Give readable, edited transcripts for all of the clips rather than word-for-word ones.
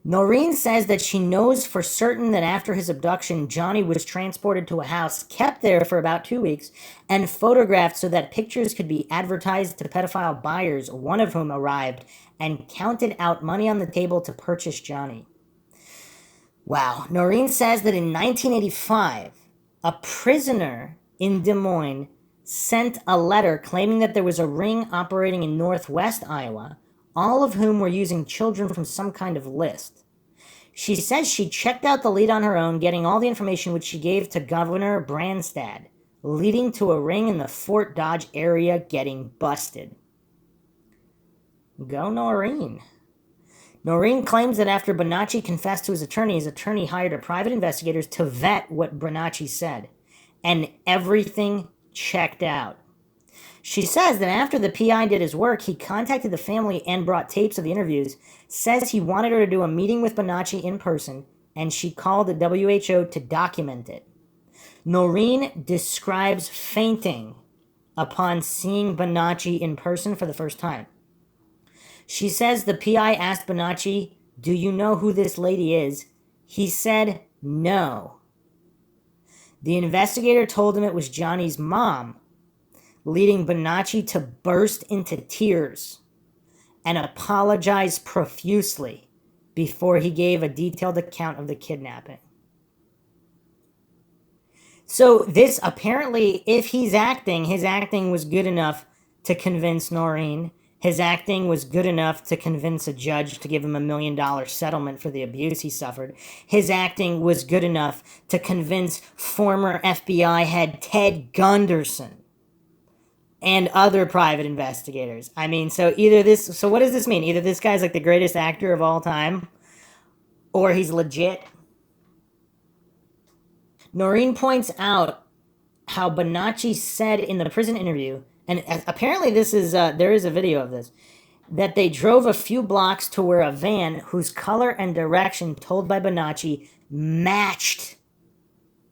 Noreen says that she knows for certain that after his abduction, Johnny was transported to a house, kept there for about 2 weeks, and photographed so that pictures could be advertised to pedophile buyers, one of whom arrived and counted out money on the table to purchase Johnny. Wow. Noreen says that in 1985, a prisoner in Des Moines sent a letter claiming that there was a ring operating in northwest Iowa, all of whom were using children from some kind of list. She says she checked out the lead on her own, getting all the information which she gave to Governor Branstad, leading to a ring in the Fort Dodge area getting busted. Go Noreen. Noreen claims that after Bonacci confessed to his attorney hired a private investigators to vet what Bonacci said, and everything checked out. She says that after the PI did his work, he contacted the family and brought tapes of the interviews, says he wanted her to do a meeting with Bonacci in person, and she called the WHO to document it. Noreen describes fainting upon seeing Bonacci in person for the first time. She says the PI asked Bonacci, "Do you know who this lady is?" He said no. The investigator told him it was Johnny's mom, leading Bonacci to burst into tears and apologize profusely before he gave a detailed account of the kidnapping. So this apparently, if he's acting, his acting was good enough to convince Noreen. His acting was good enough to convince a judge to give him $1 million settlement for the abuse he suffered. His acting was good enough to convince former FBI head Ted Gunderson and other private investigators. I mean, so what does this mean? Either this guy's like the greatest actor of all time, or he's legit. Noreen points out how Bonacci said in the prison interview, and apparently there is a video of this, that they drove a few blocks to where a van whose color and direction told by Bonacci matched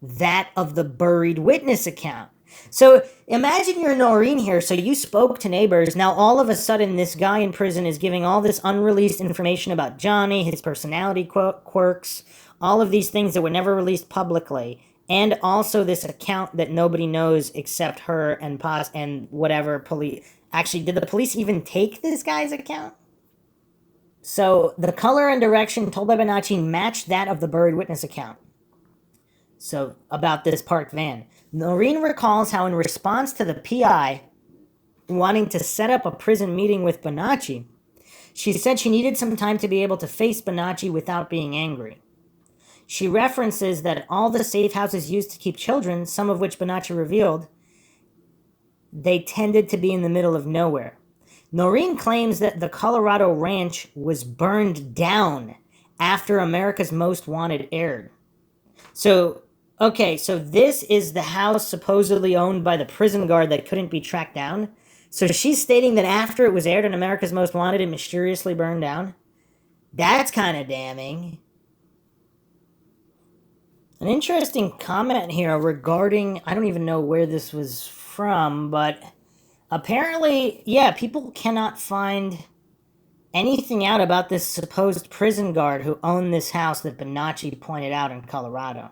that of the buried witness account. So imagine you're Noreen here, so you spoke to neighbors. Now all of a sudden this guy in prison is giving all this unreleased information about Johnny, his personality quirks, all of these things that were never released publicly, and also this account that nobody knows except her and whatever police. Actually, did the police even take this guy's account? So the color and direction told by Bonacci matched that of the buried witness account. So about this parked van. Noreen recalls how in response to the PI wanting to set up a prison meeting with Bonacci, she said she needed some time to be able to face Bonacci without being angry. She references that all the safe houses used to keep children, some of which Bonacci revealed, they tended to be in the middle of nowhere. Noreen claims that the Colorado ranch was burned down after America's Most Wanted aired. So this is the house supposedly owned by the prison guard that couldn't be tracked down. So she's stating that after it was aired on America's Most Wanted, it mysteriously burned down. That's kind of damning. An interesting comment here regarding, I don't even know where this was from, but apparently, people cannot find anything out about this supposed prison guard who owned this house that Bonacci pointed out in Colorado.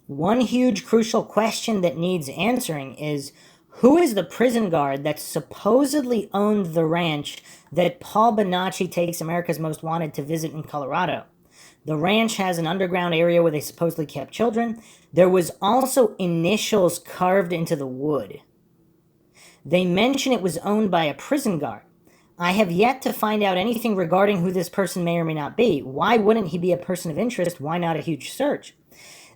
One huge crucial question that needs answering is, who is the prison guard that supposedly owned the ranch that Paul Bonacci takes America's Most Wanted to visit in Colorado? The ranch has an underground area where they supposedly kept children. There was also initials carved into the wood. They mention it was owned by a prison guard. I have yet to find out anything regarding who this person may or may not be. Why wouldn't he be a person of interest? Why not a huge search?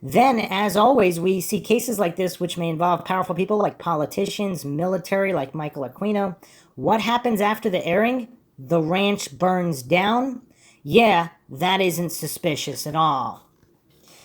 Then, as always, we see cases like this which may involve powerful people like politicians, military like Michael Aquino. What happens after the airing? The ranch burns down. Yeah, that isn't suspicious at all.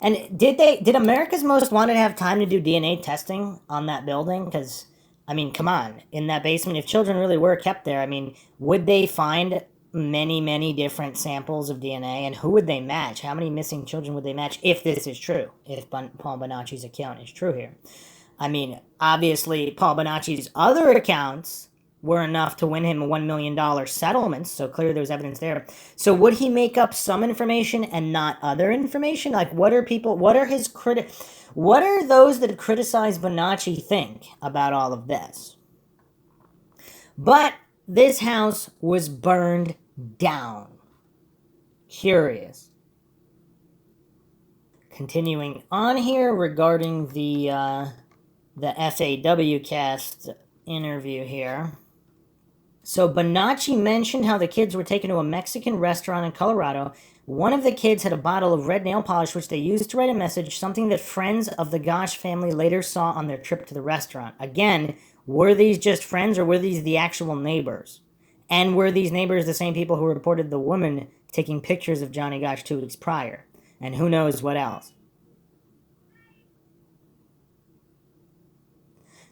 And did America's Most Wanted have time to do DNA testing on that building? Because, I mean, come on, in that basement, if children really were kept there, I mean, would they find many, many different samples of DNA, and who would they match? How many missing children would they match if this is true, if Paul Bonacci's account is true here? I mean, obviously, Paul Bonacci's other accounts were enough to win him a $1 million settlement, so clearly there was evidence there. So would he make up some information and not other information? Like, what are those that criticize Bonacci think about all of this? But this house was burned down. Curious. Continuing on here regarding the SAW cast interview here. So Bonacci mentioned how the kids were taken to a Mexican restaurant in Colorado. One of the kids had a bottle of red nail polish, which they used to write a message, something that friends of the Gosch family later saw on their trip to the restaurant. Again, were these just friends or were these the actual neighbors? And were these neighbors the same people who reported the woman taking pictures of Johnny Gosch 2 weeks prior? And who knows what else?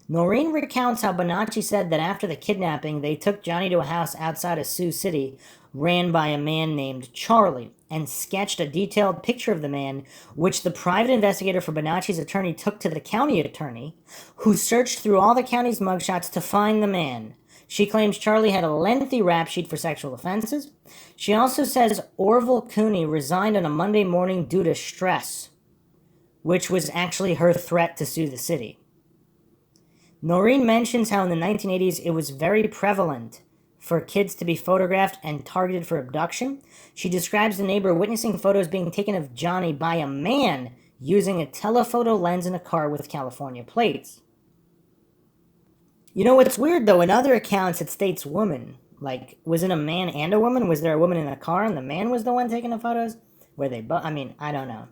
Noreen recounts how Bonacci said that after the kidnapping, they took Johnny to a house outside of Sioux City, ran by a man named Charlie, and sketched a detailed picture of the man, which the private investigator for Bonacci's attorney took to the county attorney, who searched through all the county's mugshots to find the man. She claims Charlie had a lengthy rap sheet for sexual offenses. She also says Orville Cooney resigned on a Monday morning due to stress, which was actually her threat to sue the city. Noreen mentions how in the 1980s it was very prevalent for kids to be photographed and targeted for abduction. She describes the neighbor witnessing photos being taken of Johnny by a man using a telephoto lens in a car with California plates. You know what's weird though, in other accounts it states woman. Like, was it a man and a woman? Was there a woman in the car and the man was the one taking the photos? Were they both? I mean, I don't know.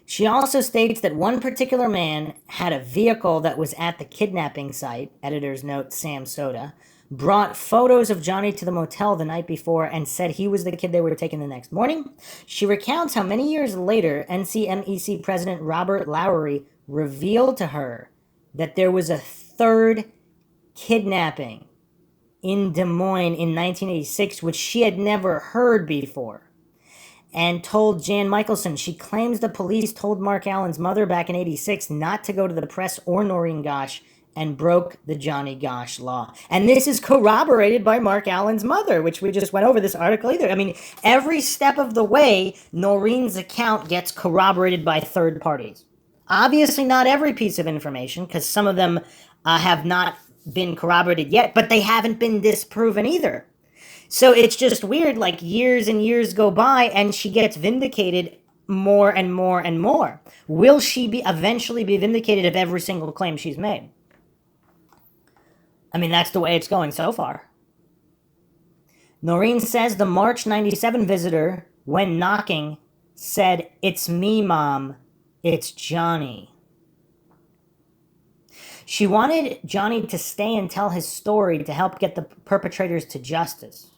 She also states that one particular man had a vehicle that was at the kidnapping site, editor's note Sam Soda, brought photos of Johnny to the motel the night before and said he was the kid they were taking the next morning. She recounts how many years later NCMEC President Robert Lowery revealed to her that there was a third kidnapping in Des Moines in 1986, which she had never heard before. And told Jan Michelson she claims the police told Mark Allen's mother back in 86 not to go to the press or Noreen Gosch and broke the Johnny Gosch law. And this is corroborated by Mark Allen's mother, which we just went over this article either. I mean, every step of the way, Noreen's account gets corroborated by third parties. Obviously not every piece of information, because some of them have not been corroborated yet, but they haven't been disproven either. So it's just weird, like years and years go by and she gets vindicated more and more and more. Will she eventually be vindicated of every single claim she's made? I mean, that's the way it's going so far. Noreen says the March 97 visitor, when knocking, said, "It's me, Mom. It's Johnny." She wanted Johnny to stay and tell his story to help get the perpetrators to justice.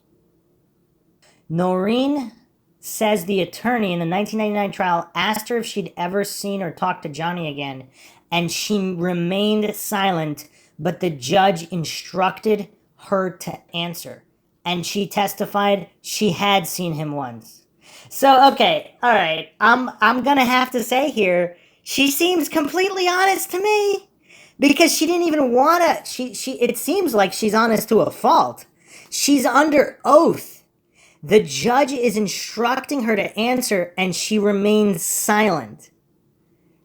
Noreen says the attorney in the 1999 trial asked her if she'd ever seen or talked to Johnny again, and she remained silent, but the judge instructed her to answer. And she testified she had seen him once. So, okay, all right, I'm gonna have to say here, she seems completely honest to me. Because she didn't even want to, it seems like she's honest to a fault. She's under oath. The judge is instructing her to answer, and she remains silent.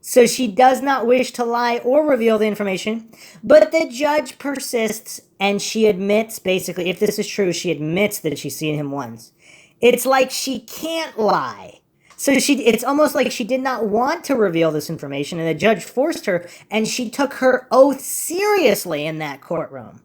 So she does not wish to lie or reveal the information, but the judge persists, and she admits, basically, if this is true, she admits that she's seen him once. It's like she can't lie. So it's almost like she did not want to reveal this information, and the judge forced her, and she took her oath seriously in that courtroom.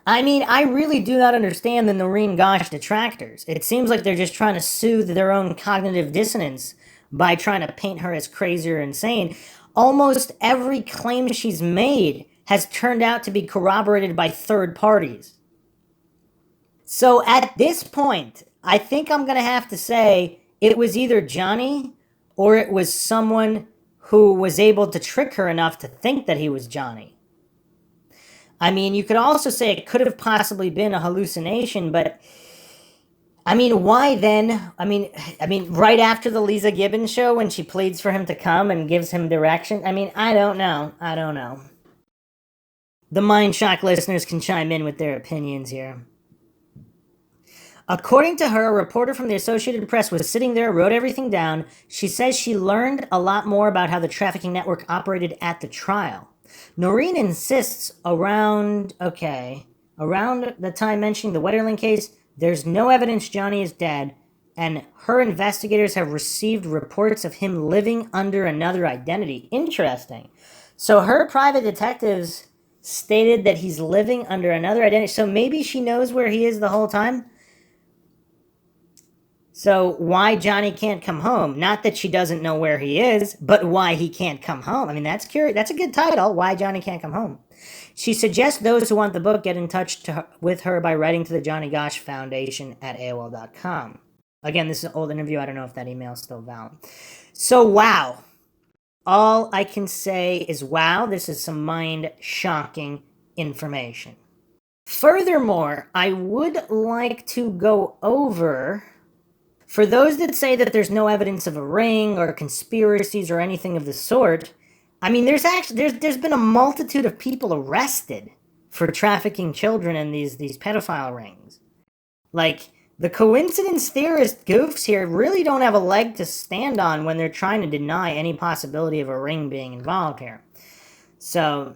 I mean, I really do not understand the Noreen Gosch detractors. It seems like they're just trying to soothe their own cognitive dissonance by trying to paint her as crazy or insane. Almost every claim she's made has turned out to be corroborated by third parties. So at this point, I think I'm going to have to say it was either Johnny or it was someone who was able to trick her enough to think that he was Johnny. I mean, you could also say it could have possibly been a hallucination, but I mean, why then? I mean, right after the Lisa Gibbons show when she pleads for him to come and gives him direction. I mean, I don't know. The Mindshock listeners can chime in with their opinions here. According to her, a reporter from the Associated Press was sitting there, wrote everything down. She says she learned a lot more about how the trafficking network operated at the trial. Noreen insists around the time mentioning the Wetterling case, there's no evidence Johnny is dead, and her investigators have received reports of him living under another identity. Interesting. So her private detectives stated that he's living under another identity. So maybe she knows where he is the whole time? So why Johnny can't come home? Not that she doesn't know where he is, but why he can't come home. I mean, that's curious. That's a good title, Why Johnny Can't Come Home. She suggests those who want the book get in touch with her by writing to the Johnny Gosch Foundation at AOL.com. Again, this is an old interview. I don't know if that email is still valid. So, wow. All I can say is, wow, this is some mind-shocking information. Furthermore, I would like to go over, for those that say that there's no evidence of a ring or conspiracies or anything of the sort, I mean, there's been a multitude of people arrested for trafficking children in these pedophile rings. Like, the coincidence theorist goofs here really don't have a leg to stand on when they're trying to deny any possibility of a ring being involved here. So,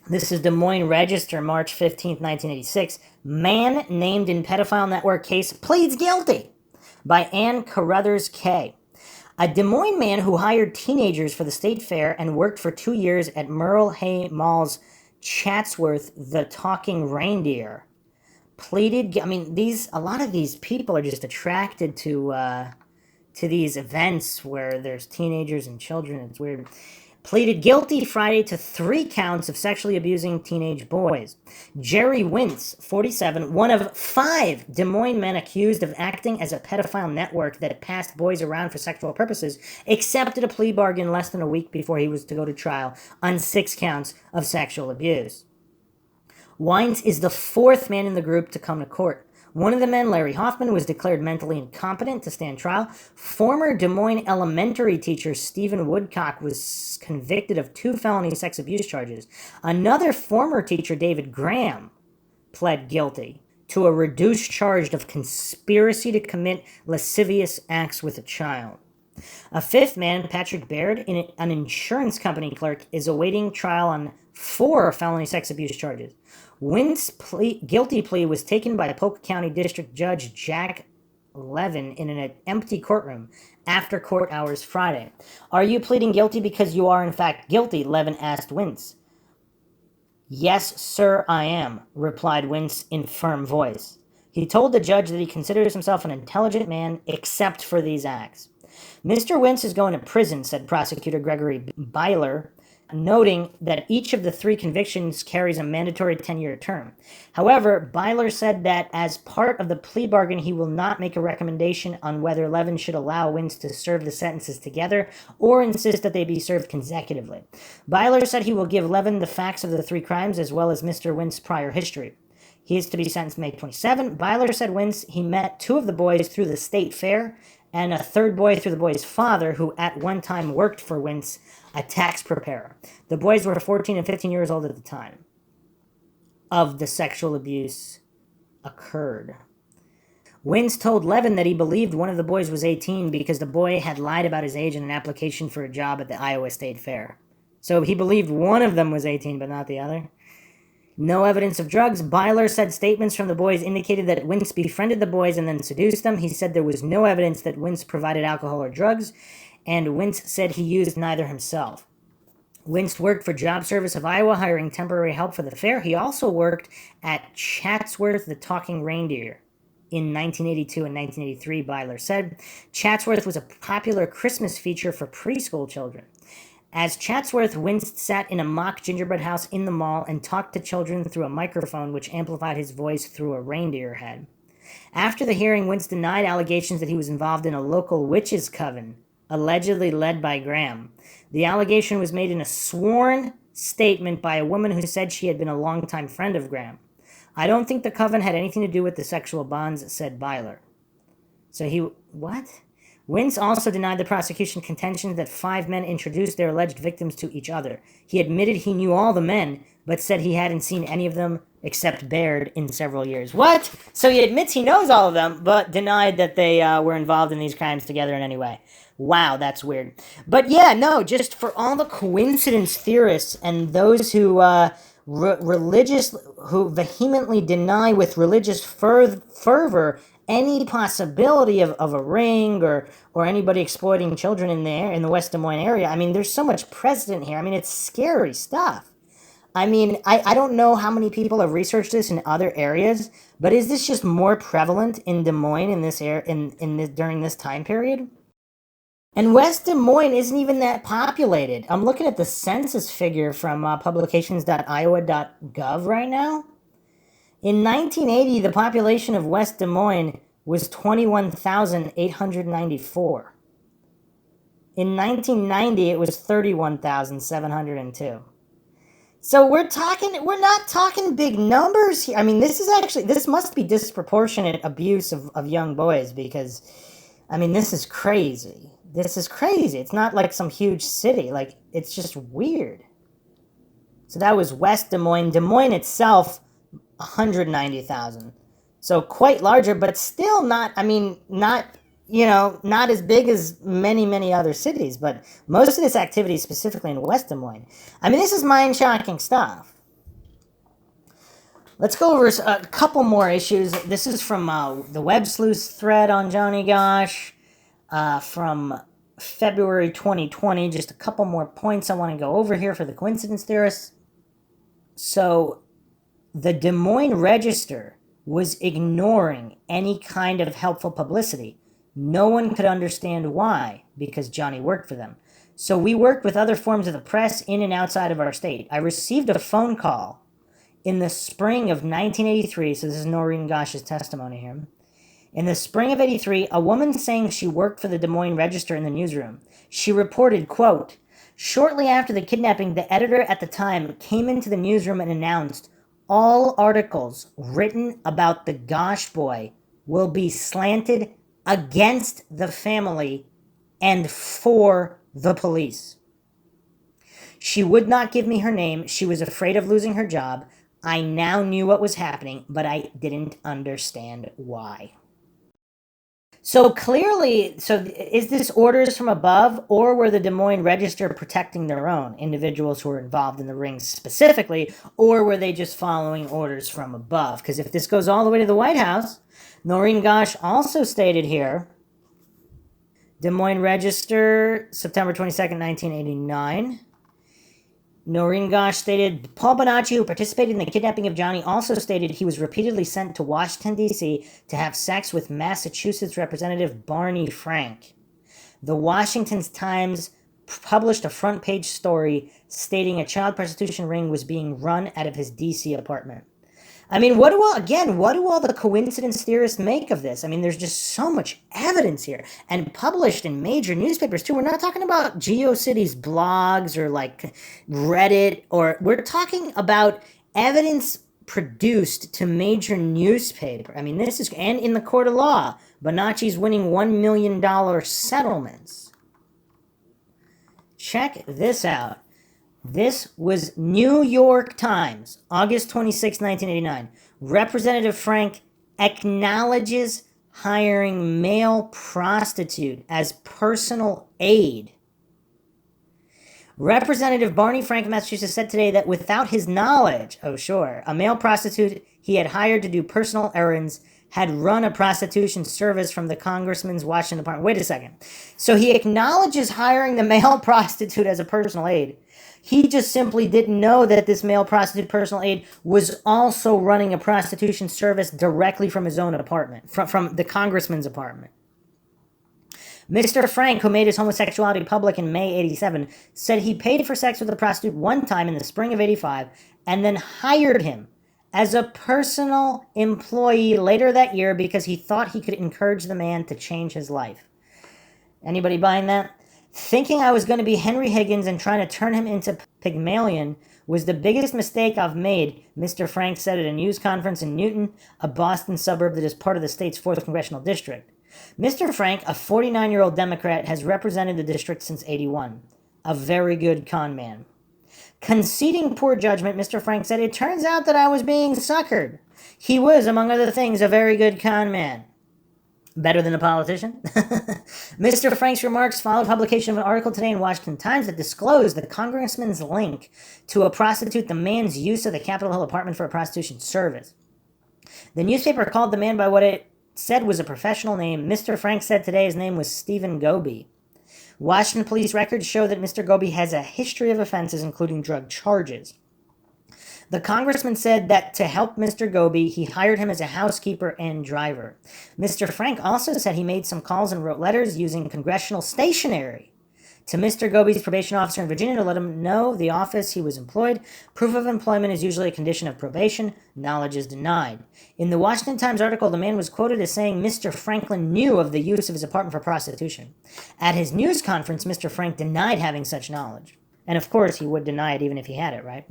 this is Des Moines Register, March 15th, 1986. Man named in pedophile network case pleads guilty, by Ann Carruthers K. A Des Moines man who hired teenagers for the state fair and worked for 2 years at Merle Hay Mall's Chatsworth the Talking Reindeer pleaded. I mean, a lot of these people are just attracted to these events where there's teenagers and children. It's weird. Pleaded guilty Friday to 3 counts of sexually abusing teenage boys. Jerry Wintz, 47, one of 5 Des Moines men accused of acting as a pedophile network that passed boys around for sexual purposes, accepted a plea bargain less than a week before he was to go to trial on 6 counts of sexual abuse. Wintz is the 4th man in the group to come to court. One of the men, Larry Hoffman, was declared mentally incompetent to stand trial. Former Des Moines elementary teacher Stephen Woodcock was convicted of 2 felony sex abuse charges. Another former teacher, David Graham, pled guilty to a reduced charge of conspiracy to commit lascivious acts with a child. A 5th man, Patrick Baird, an insurance company clerk, is awaiting trial on 4 felony sex abuse charges. Wintz's guilty plea was taken by Polk County District Judge Jack Levin in an empty courtroom after court hours Friday. Are you pleading guilty because you are in fact guilty? Levin asked Wintz. Yes, sir, I am, replied Wintz in firm voice. He told the judge that he considers himself an intelligent man except for these acts. Mr. Wintz is going to prison, said prosecutor Gregory Byler, noting that each of the 3 convictions carries a mandatory 10-year term. However, Byler said that as part of the plea bargain, he will not make a recommendation on whether Levin should allow Wintz to serve the sentences together or insist that they be served consecutively. Byler said he will give Levin the facts of the 3 crimes as well as Mr. Wintz's prior history. He is to be sentenced May 27. Byler said Wintz, he met 2 of the boys through the state fair and a 3rd boy through the boy's father, who at one time worked for Wintz, a tax preparer. The boys were 14 and 15 years old at the time of the sexual abuse occurred. Wintz told Levin that he believed one of the boys was 18 because the boy had lied about his age in an application for a job at the Iowa State Fair. So he believed one of them was 18, but not the other. No evidence of drugs. Byler said statements from the boys indicated that Wintz befriended the boys and then seduced them. He said there was no evidence that Wintz provided alcohol or drugs, and Wintz said he used neither himself. Wintz worked for Job Service of Iowa, hiring temporary help for the fair. He also worked at Chatsworth the Talking Reindeer in 1982 and 1983, Byler said. Chatsworth was a popular Christmas feature for preschool children. As Chatsworth, Wintz sat in a mock gingerbread house in the mall and talked to children through a microphone which amplified his voice through a reindeer head. After the hearing, Wintz denied allegations that he was involved in a local witches' coven, allegedly led by Graham. The allegation was made in a sworn statement by a woman who said she had been a longtime friend of Graham. I don't think the coven had anything to do with the sexual bonds, said Byler. So what? Wentz also denied the prosecution's contention that 5 men introduced their alleged victims to each other. He admitted he knew all the men, but said he hadn't seen any of them except Baird in several years. What? So he admits he knows all of them, but denied that they were involved in these crimes together in any way. Wow, that's weird. But yeah, no, just for all the coincidence theorists and those who who vehemently deny with religious fervor any possibility of a ring or anybody exploiting children in the West Des Moines area. I mean, there's so much precedent here. I mean, it's scary stuff. I mean, I don't know how many people have researched this in other areas, but is this just more prevalent in Des Moines in this during this time period? And West Des Moines isn't even that populated. I'm looking at the census figure from publications.iowa.gov right now. In 1980, the population of West Des Moines was 21,894. In 1990, it was 31,702. So we're not talking big numbers here. I mean, this must be disproportionate abuse of young boys because, I mean, this is crazy. This is crazy. It's not like some huge city. Like, it's just weird. So that was West Des Moines. Des Moines itself, 190,000. So quite larger, but still not as big as many other cities. But most of this activity is specifically in West Des Moines. I mean, this is mind-shocking stuff. Let's go over a couple more issues. This is from the Web Sleuth thread on Johnny Gosch. From February 2020, just a couple more points I want to go over here for the coincidence theorists. So, the Des Moines Register was ignoring any kind of helpful publicity. No one could understand why, because Johnny worked for them. So we worked with other forms of the press in and outside of our state. I received a phone call in the spring of 1983, so this is Noreen Gosch's testimony here. In the spring of 83, a woman saying she worked for the Des Moines Register in the newsroom. She reported, quote, "Shortly after the kidnapping, the editor at the time came into the newsroom and announced, all articles written about the Gosch boy will be slanted against the family and for the police. She would not give me her name. She was afraid of losing her job. I now knew what was happening, but I didn't understand why." So clearly, is this orders from above, or were the Des Moines Register protecting their own individuals who were involved in the rings specifically, or were they just following orders from above? Because if this goes all the way to the White House, Noreen Gosch also stated here, Des Moines Register, September 22nd, 1989. Noreen Gosch stated, Paul Bonacci, who participated in the kidnapping of Johnny, also stated he was repeatedly sent to Washington, D.C. to have sex with Massachusetts Representative Barney Frank. The Washington Times published a front-page story stating a child prostitution ring was being run out of his D.C. apartment. I mean, what do all the coincidence theorists make of this? I mean, there's just so much evidence here, and published in major newspapers too. We're not talking about GeoCities blogs or like Reddit, or we're talking about evidence produced to major newspaper. I mean, this is, and in the court of law, Bonacci's winning $1 million settlements. Check this out. This was New York Times, August 26, 1989. Representative Frank acknowledges hiring male prostitute as personal aid. Representative Barney Frank of Massachusetts said today that without his knowledge, a male prostitute he had hired to do personal errands had run a prostitution service from the congressman's Washington department. Wait a second. So he acknowledges hiring the male prostitute as a personal aid. He just simply didn't know that this male prostitute personal aid was also running a prostitution service directly from his own apartment, from the congressman's apartment. Mr. Frank, who made his homosexuality public in May 87, said he paid for sex with a prostitute one time in the spring of 85 and then hired him as a personal employee later that year because he thought he could encourage the man to change his life. Anybody buying that? Thinking I was going to be Henry Higgins and trying to turn him into Pygmalion was the biggest mistake I've made, Mr. Frank said at a news conference in Newton, a Boston suburb that is part of the state's 4th congressional district. Mr. Frank, a 49-year-old Democrat, has represented the district since '81. A very good con man. Conceding poor judgment, Mr. Frank said, "It turns out that I was being suckered. He was, among other things, a very good con man." Better than a politician? Mr. Frank's remarks followed publication of an article today in Washington Times that disclosed the congressman's link to a prostitute, the man's use of the Capitol Hill apartment for a prostitution service. The newspaper called the man by what it said was a professional name. Mr. Frank said today his name was Stephen Goby. Washington police records show that Mr. Goby has a history of offenses, including drug charges. The congressman said that to help Mr. Goby, he hired him as a housekeeper and driver. Mr. Frank also said he made some calls and wrote letters using congressional stationery to Mr. Goby's probation officer in Virginia to let him know the office he was employed. Proof of employment is usually a condition of probation. Knowledge is denied. In the Washington Times article, the man was quoted as saying Mr. Franklin knew of the use of his apartment for prostitution. At his news conference, Mr. Frank denied having such knowledge. And of course, he would deny it even if he had it, right?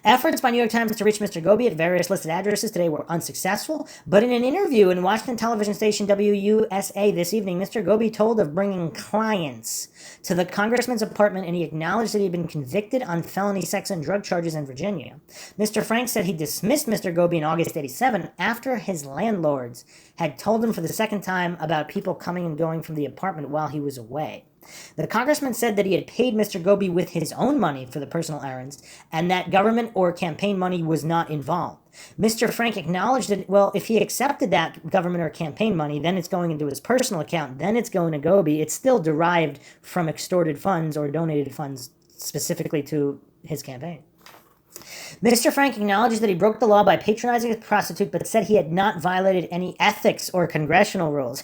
Efforts by New York Times to reach Mr. Goby at various listed addresses today were unsuccessful, but in an interview in Washington television station WUSA this evening, Mr. Goby told of bringing clients to the congressman's apartment, and he acknowledged that he had been convicted on felony sex and drug charges in Virginia. Mr. Frank said he dismissed Mr. Goby in August '87 after his landlords had told him for the second time about people coming and going from the apartment while he was away. The congressman said that he had paid Mr. Goby with his own money for the personal errands, and that government or campaign money was not involved. Mr. Frank acknowledged that, well, if he accepted that government or campaign money, then it's going into his personal account, then it's going to Goby. It's still derived from extorted funds or donated funds specifically to his campaign. Mr. Frank acknowledges that he broke the law by patronizing a prostitute, but said he had not violated any ethics or congressional rules.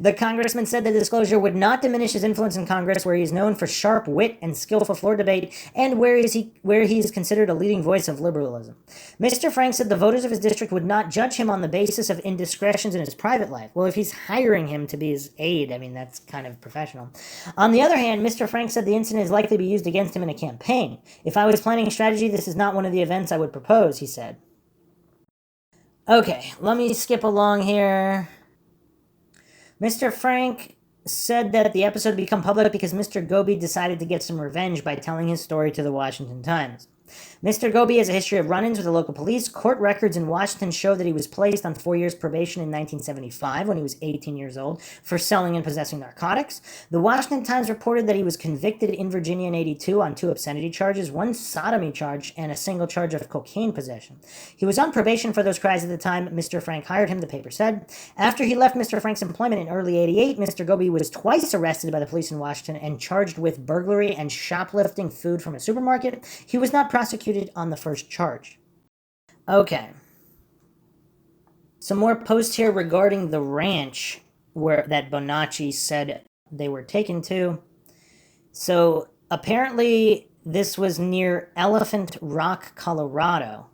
The congressman said the disclosure would not diminish his influence in Congress, where he is known for sharp wit and skillful floor debate, and where he is considered a leading voice of liberalism. Mr. Frank said the voters of his district would not judge him on the basis of indiscretions in his private life. Well, if he's hiring him to be his aide, I mean, that's kind of professional. On the other hand, Mr. Frank said the incident is likely to be used against him in a campaign. If I was planning a strategy, this is not one of the events I would propose, he said. Okay, let me skip along here. Mr. Frank said that the episode had become public because Mr. Goby decided to get some revenge by telling his story to the Washington Times. Mr. Goby has a history of run-ins with the local police. Court records in Washington show that he was placed on 4 years probation in 1975 when he was 18 years old for selling and possessing narcotics. The Washington Times reported that he was convicted in Virginia in '82 on 2 obscenity charges, 1 sodomy charge, and a single charge of cocaine possession. He was on probation for those crimes at the time Mr. Frank hired him, the paper said. After he left Mr. Frank's employment in early '88, Mr. Goby was twice arrested by the police in Washington and charged with burglary and shoplifting food from a supermarket. He was not prosecuted on the first charge. Okay. Some more posts here regarding the ranch that Bonacci said they were taken to. So apparently this was near Elephant Rock, Colorado,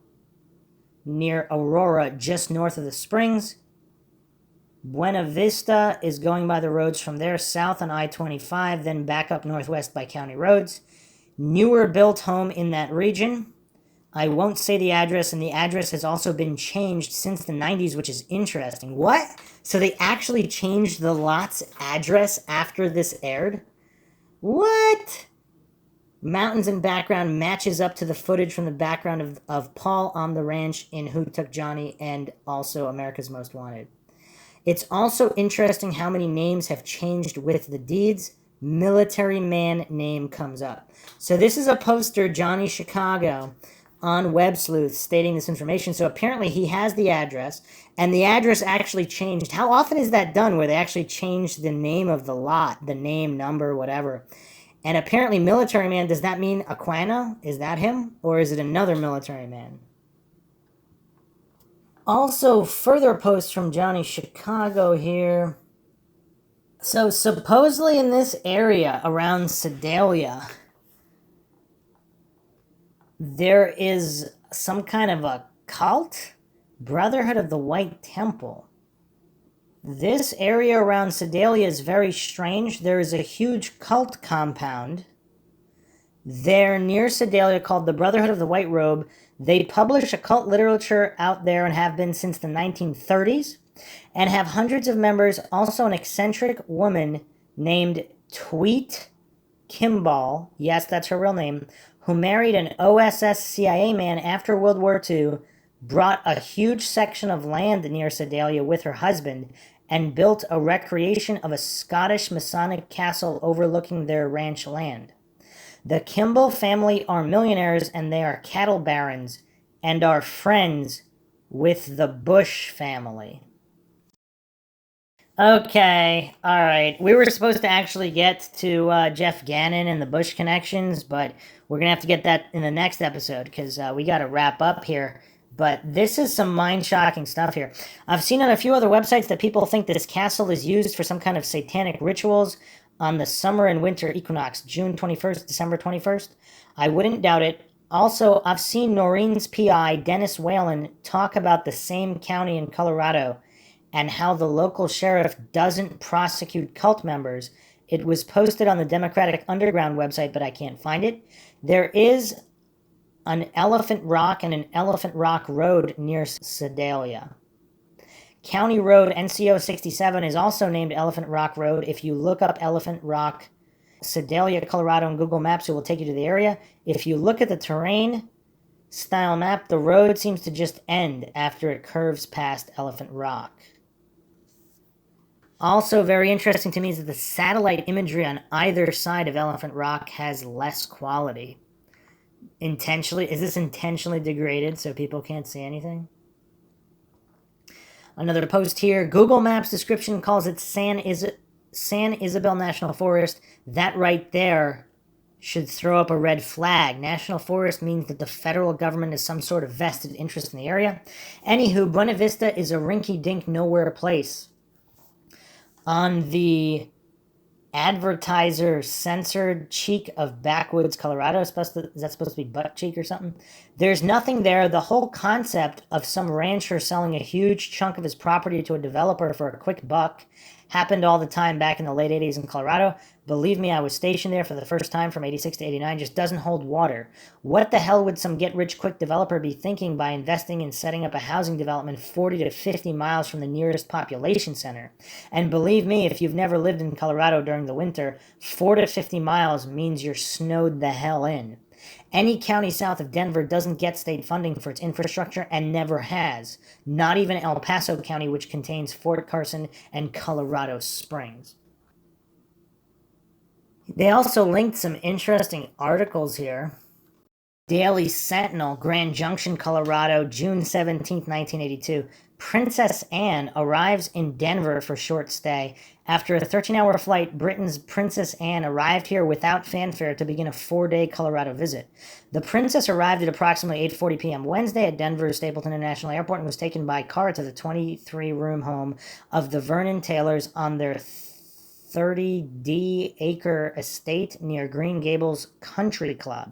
near Aurora, just north of the Springs. Buena Vista is going by the roads from there, south on I-25, then back up northwest by county roads. Newer built home in that region. I won't say the address, and the address has also been changed since the 90s, which is interesting. What? So they actually changed the lot's address after this aired? What? Mountains in background matches up to the footage from the background of Paul on the ranch in Who Took Johnny and also America's Most Wanted. It's also interesting how many names have changed with the deeds. Military man name comes up. So this is a poster, Johnny Chicago, on Web Sleuth stating this information. So apparently he has the address, and the address actually changed. How often is that done, where they actually change the name of the lot, the name, number, whatever? And apparently military man, does that mean Aquino? Is that him? Or is it another military man? Also, further posts from Johnny Chicago here. So supposedly in this area around Sedalia, there is some kind of a cult, Brotherhood of the White Temple. This area around Sedalia is very strange. There is a huge cult compound there near Sedalia called the Brotherhood of the White Robe. They publish occult literature out there and have been since the 1930s. and have hundreds of members. Also, an eccentric woman named Tweet Kimball, yes, that's her real name, who married an OSS CIA man after World War II, brought a huge section of land near Sedalia with her husband, and built a recreation of a Scottish Masonic castle overlooking their ranch land. The Kimball family are millionaires, and they are cattle barons and are friends with the Bush family. Okay, all right. We were supposed to actually get to Jeff Gannon and the Bush connections, but we're going to have to get that in the next episode because we got to wrap up here. But this is some mind-shocking stuff here. I've seen on a few other websites that people think that this castle is used for some kind of satanic rituals on the summer and winter equinox, June 21st, December 21st. I wouldn't doubt it. Also, I've seen Noreen's PI, Dennis Whalen, talk about the same county in Colorado and how the local sheriff doesn't prosecute cult members. It was posted on the Democratic Underground website, but I can't find it. There is an Elephant Rock and an Elephant Rock Road near Sedalia. County Road NCO 67 is also named Elephant Rock Road. If you look up Elephant Rock, Sedalia, Colorado on Google Maps, it will take you to the area. If you look at the terrain style map, the road seems to just end after it curves past Elephant Rock. Also very interesting to me is that the satellite imagery on either side of Elephant Rock has less quality. Is this intentionally degraded so people can't see anything? Another post here. Google Maps description calls it San Isabel National Forest. That right there should throw up a red flag. National Forest means that the federal government has some sort of vested interest in the area. Anywho, Buena Vista is a rinky-dink nowhere place. On the advertiser censored cheek of backwoods Colorado, is that supposed to be butt cheek or something? There's nothing there. The whole concept of some rancher selling a huge chunk of his property to a developer for a quick buck happened all the time back in the late 80s in Colorado. Believe me, I was stationed there for the first time from 86 to 89. Just doesn't hold water. What the hell would some get-rich-quick developer be thinking by investing in setting up a housing development 40 to 50 miles from the nearest population center? And believe me, if you've never lived in Colorado during the winter, 40 to 50 miles means you're snowed the hell in. Any county south of Denver doesn't get state funding for its infrastructure and never has. Not even El Paso County, which contains Fort Carson and Colorado Springs. They also linked some interesting articles here. Daily Sentinel, Grand Junction, Colorado, June 17, 1982. Princess Anne arrives in Denver for short stay. After a 13-hour flight, Britain's Princess Anne arrived here without fanfare to begin a 4-day Colorado visit. The princess arrived at approximately 8:40 p.m. Wednesday at Denver's Stapleton International Airport and was taken by car to the 23-room home of the Vernon Taylors on their 30-acre estate near Green Gables Country Club.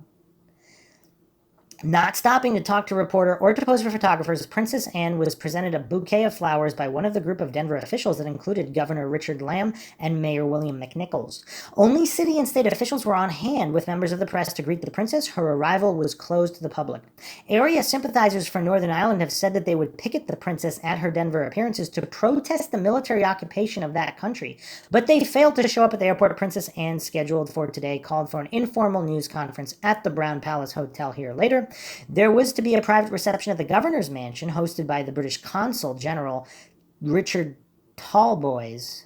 Not stopping to talk to a reporter or to pose for photographers, Princess Anne was presented a bouquet of flowers by one of the group of Denver officials that included Governor Richard Lamb and Mayor William McNichols. Only city and state officials were on hand with members of the press to greet the princess. Her arrival was closed to the public. Area sympathizers for Northern Ireland have said that they would picket the princess at her Denver appearances to protest the military occupation of that country, but they failed to show up at the airport. Princess Anne, scheduled for today, called for an informal news conference at the Brown Palace Hotel here later. There was to be a private reception at the governor's mansion hosted by the British Consul General Richard Talboys,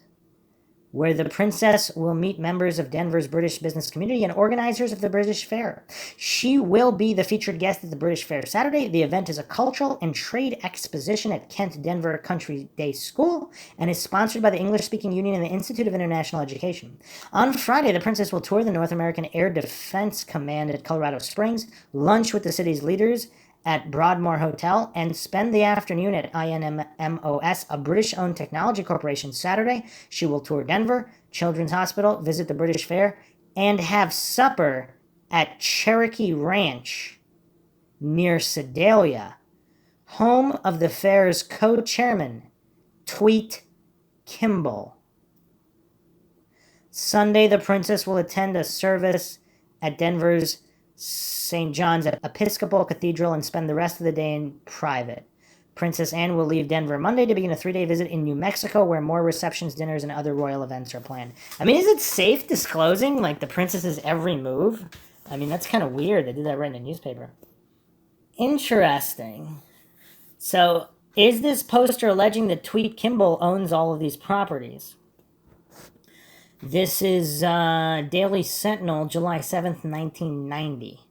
where the princess will meet members of Denver's British business community and organizers of the British Fair. She will be the featured guest at the British Fair Saturday. The event is a cultural and trade exposition at Kent Denver Country Day School and is sponsored by the English-Speaking Union and the Institute of International Education. On Friday, the princess will tour the North American Air Defense Command at Colorado Springs, lunch with the city's leaders at Broadmoor Hotel, and spend the afternoon at INMOS, a British-owned technology corporation. Saturday, she will tour Denver, Children's Hospital, visit the British Fair, and have supper at Cherokee Ranch near Sedalia, home of the fair's co-chairman, Tweet Kimball. Sunday, the princess will attend a service at Denver's St. John's Episcopal Cathedral and spend the rest of the day in private. Princess Anne will leave Denver Monday to begin a 3-day visit in New Mexico, where more receptions, dinners, and other royal events are planned. I mean, is it safe disclosing, like, the princess's every move? I mean, that's kind of weird. They did that right in the newspaper. Interesting. So, is this poster alleging that Tweet Kimball owns all of these properties? This is Daily Sentinel, July 7th, 1990.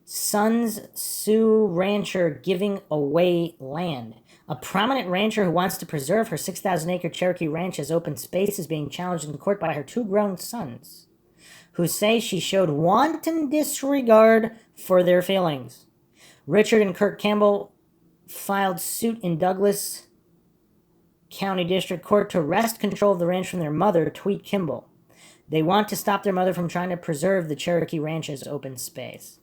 Sons sue rancher giving away land. A prominent rancher who wants to preserve her 6,000-acre Cherokee ranch as open space is being challenged in court by her 2 grown sons, who say she showed wanton disregard for their feelings. Richard and Kirk Campbell filed suit in Douglas County District Court to wrest control of the ranch from their mother, Tweet Kimball. They want to stop their mother from trying to preserve the Cherokee ranch as open space.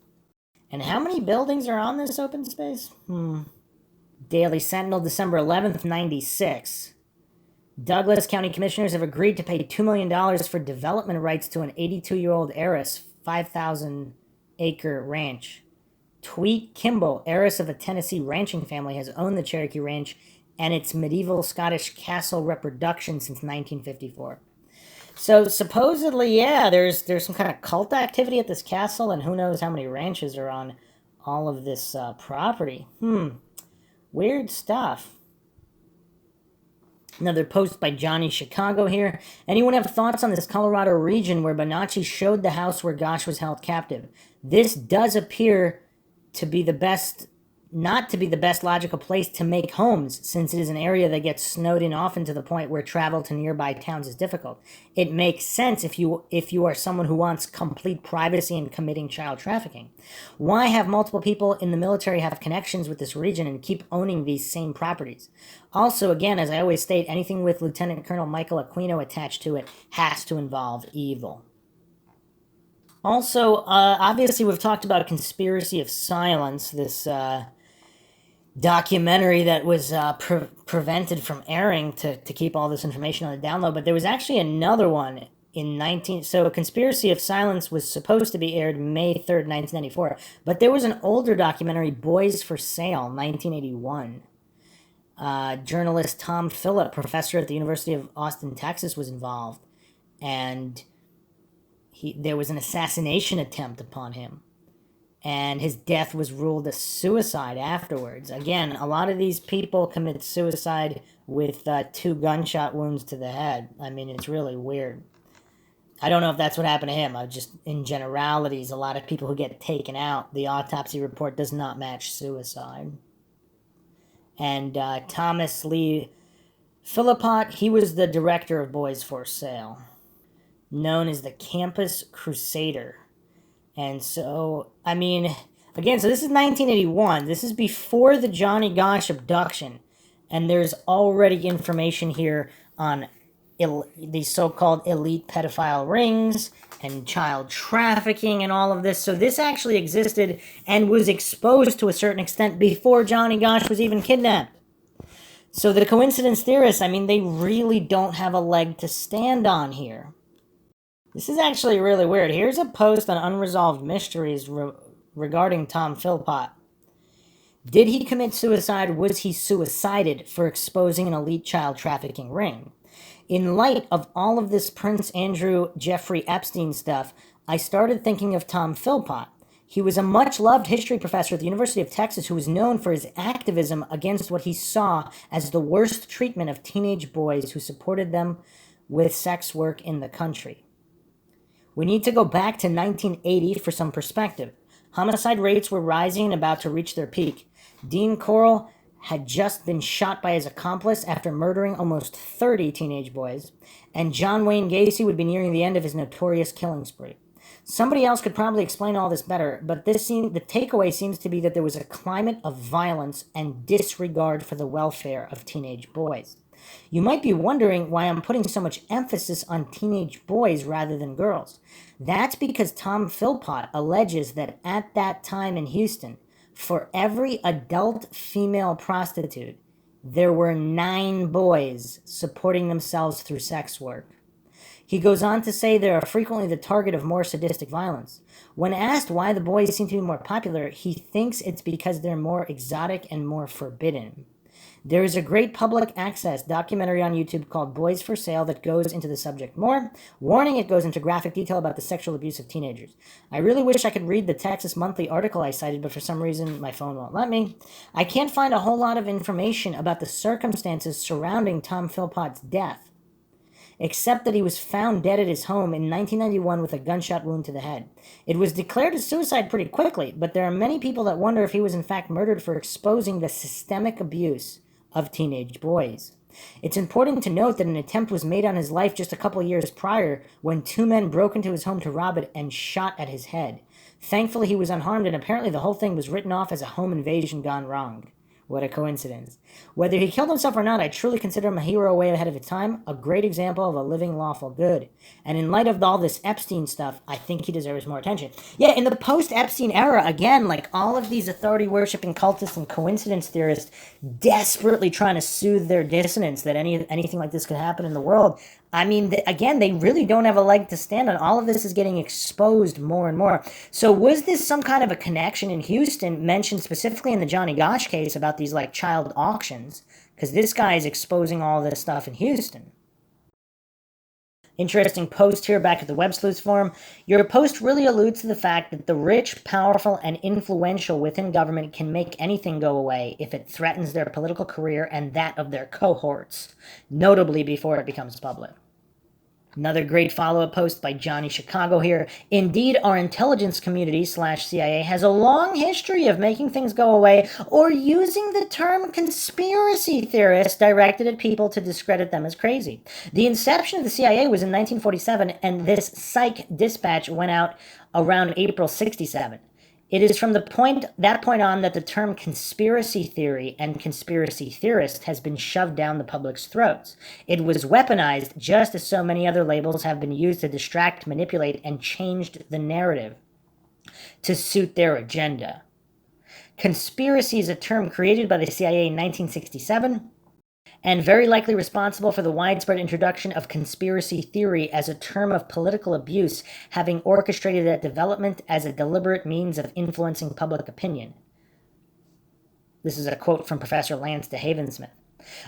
And how many buildings are on this open space? Daily Sentinel, December 11th, 96. Douglas County Commissioners have agreed to pay $2 million for development rights to an 82-year-old heiress, 5,000-acre ranch. Tweet Kimball, heiress of a Tennessee ranching family, has owned the Cherokee Ranch and its medieval Scottish castle reproduction since 1954. So supposedly, yeah, there's some kind of cult activity at this castle, and who knows how many ranches are on all of this property. Weird stuff. Another post by Johnny Chicago here. Anyone have thoughts on this Colorado region where Bonacci showed the house where Gosch was held captive? This does appear to be not to be the best logical place to make homes, since it is an area that gets snowed in often to the point where travel to nearby towns is difficult. It makes sense if you are someone who wants complete privacy and committing child trafficking. Why have multiple people in the military have connections with this region and keep owning these same properties? Also, again, as I always state, anything with Lieutenant Colonel Michael Aquino attached to it has to involve evil. Also, obviously, we've talked about Conspiracy of Silence, this documentary that was prevented from airing to keep all this information on the download. But there was actually another one so Conspiracy of Silence was supposed to be aired May 3rd, 1994. But there was an older documentary, Boys for Sale, 1981. Journalist Tom Philpott, professor at the University of Austin, Texas, was involved. And there was an assassination attempt upon him, and his death was ruled a suicide afterwards. Again, a lot of these people commit suicide with 2 gunshot wounds to the head. I mean, it's really weird. I don't know if that's what happened to him. In generalities, a lot of people who get taken out, the autopsy report does not match suicide. And Thomas Lee Philpott, he was the director of Boys for Sale, known as the Campus Crusader. And so, I mean, again, so this is 1981. This is before the Johnny Gosch abduction. And there's already information here on these so-called elite pedophile rings and child trafficking and all of this. So this actually existed and was exposed to a certain extent before Johnny Gosch was even kidnapped. So the coincidence theorists, I mean, they really don't have a leg to stand on here. This is actually really weird. Here's a post on Unresolved Mysteries regarding Tom Philpott. Did he commit suicide? Was he suicided for exposing an elite child trafficking ring? In light of all of this Prince Andrew Jeffrey Epstein stuff, I started thinking of Tom Philpott. He was a much-loved history professor at the University of Texas who was known for his activism against what he saw as the worst treatment of teenage boys who supported them with sex work in the country. We need to go back to 1980 for some perspective. Homicide rates were rising and about to reach their peak. Dean Corll had just been shot by his accomplice after murdering almost 30 teenage boys, and John Wayne Gacy would be nearing the end of his notorious killing spree. Somebody else could probably explain all this better, but the takeaway seems to be that there was a climate of violence and disregard for the welfare of teenage boys. You might be wondering why I'm putting so much emphasis on teenage boys rather than girls. That's because Tom Philpott alleges that at that time in Houston, for every adult female prostitute, there were 9 boys supporting themselves through sex work. He goes on to say they are frequently the target of more sadistic violence. When asked why the boys seem to be more popular, he thinks it's because they're more exotic and more forbidden. There is a great public access documentary on YouTube called Boys for Sale that goes into the subject more. Warning, it goes into graphic detail about the sexual abuse of teenagers. I really wish I could read the Texas Monthly article I cited, but for some reason my phone won't let me. I can't find a whole lot of information about the circumstances surrounding Tom Philpott's death, except that he was found dead at his home in 1991 with a gunshot wound to the head. It was declared a suicide pretty quickly, but there are many people that wonder if he was in fact murdered for exposing the systemic abuse of teenage boys. It's important to note that an attempt was made on his life just a couple of years prior when two men broke into his home to rob it and shot at his head. Thankfully, he was unharmed, and apparently the whole thing was written off as a home invasion gone wrong. What a coincidence. Whether he killed himself or not, I truly consider him a hero way ahead of his time, a great example of a living lawful good. And in light of all this Epstein stuff, I think he deserves more attention. Yeah, in the post-Epstein era, again, like all of these authority-worshipping cultists and coincidence theorists desperately trying to soothe their dissonance that anything like this could happen in the world. I mean, again, they really don't have a leg to stand on. All of this is getting exposed more and more. So was this some kind of a connection in Houston mentioned specifically in the Johnny Gosch case about these like child auctions? Because this guy is exposing all this stuff in Houston. Interesting post here back at the Web Sleuths forum. Your post really alludes to the fact that the rich, powerful, and influential within government can make anything go away if it threatens their political career and that of their cohorts, notably before it becomes public. Another great follow-up post by Johnny Chicago here. Indeed, our intelligence community / CIA has a long history of making things go away or using the term conspiracy theorist directed at people to discredit them as crazy. The inception of the CIA was in 1947, and this psych dispatch went out around April 67. It is from that point on that the term conspiracy theory and conspiracy theorist has been shoved down the public's throats. It was weaponized just as so many other labels have been used to distract, manipulate, and changed the narrative to suit their agenda. Conspiracy is a term created by the CIA in 1967 and very likely responsible for the widespread introduction of conspiracy theory as a term of political abuse, having orchestrated that development as a deliberate means of influencing public opinion. This is a quote from Professor Lance DeHavensmith.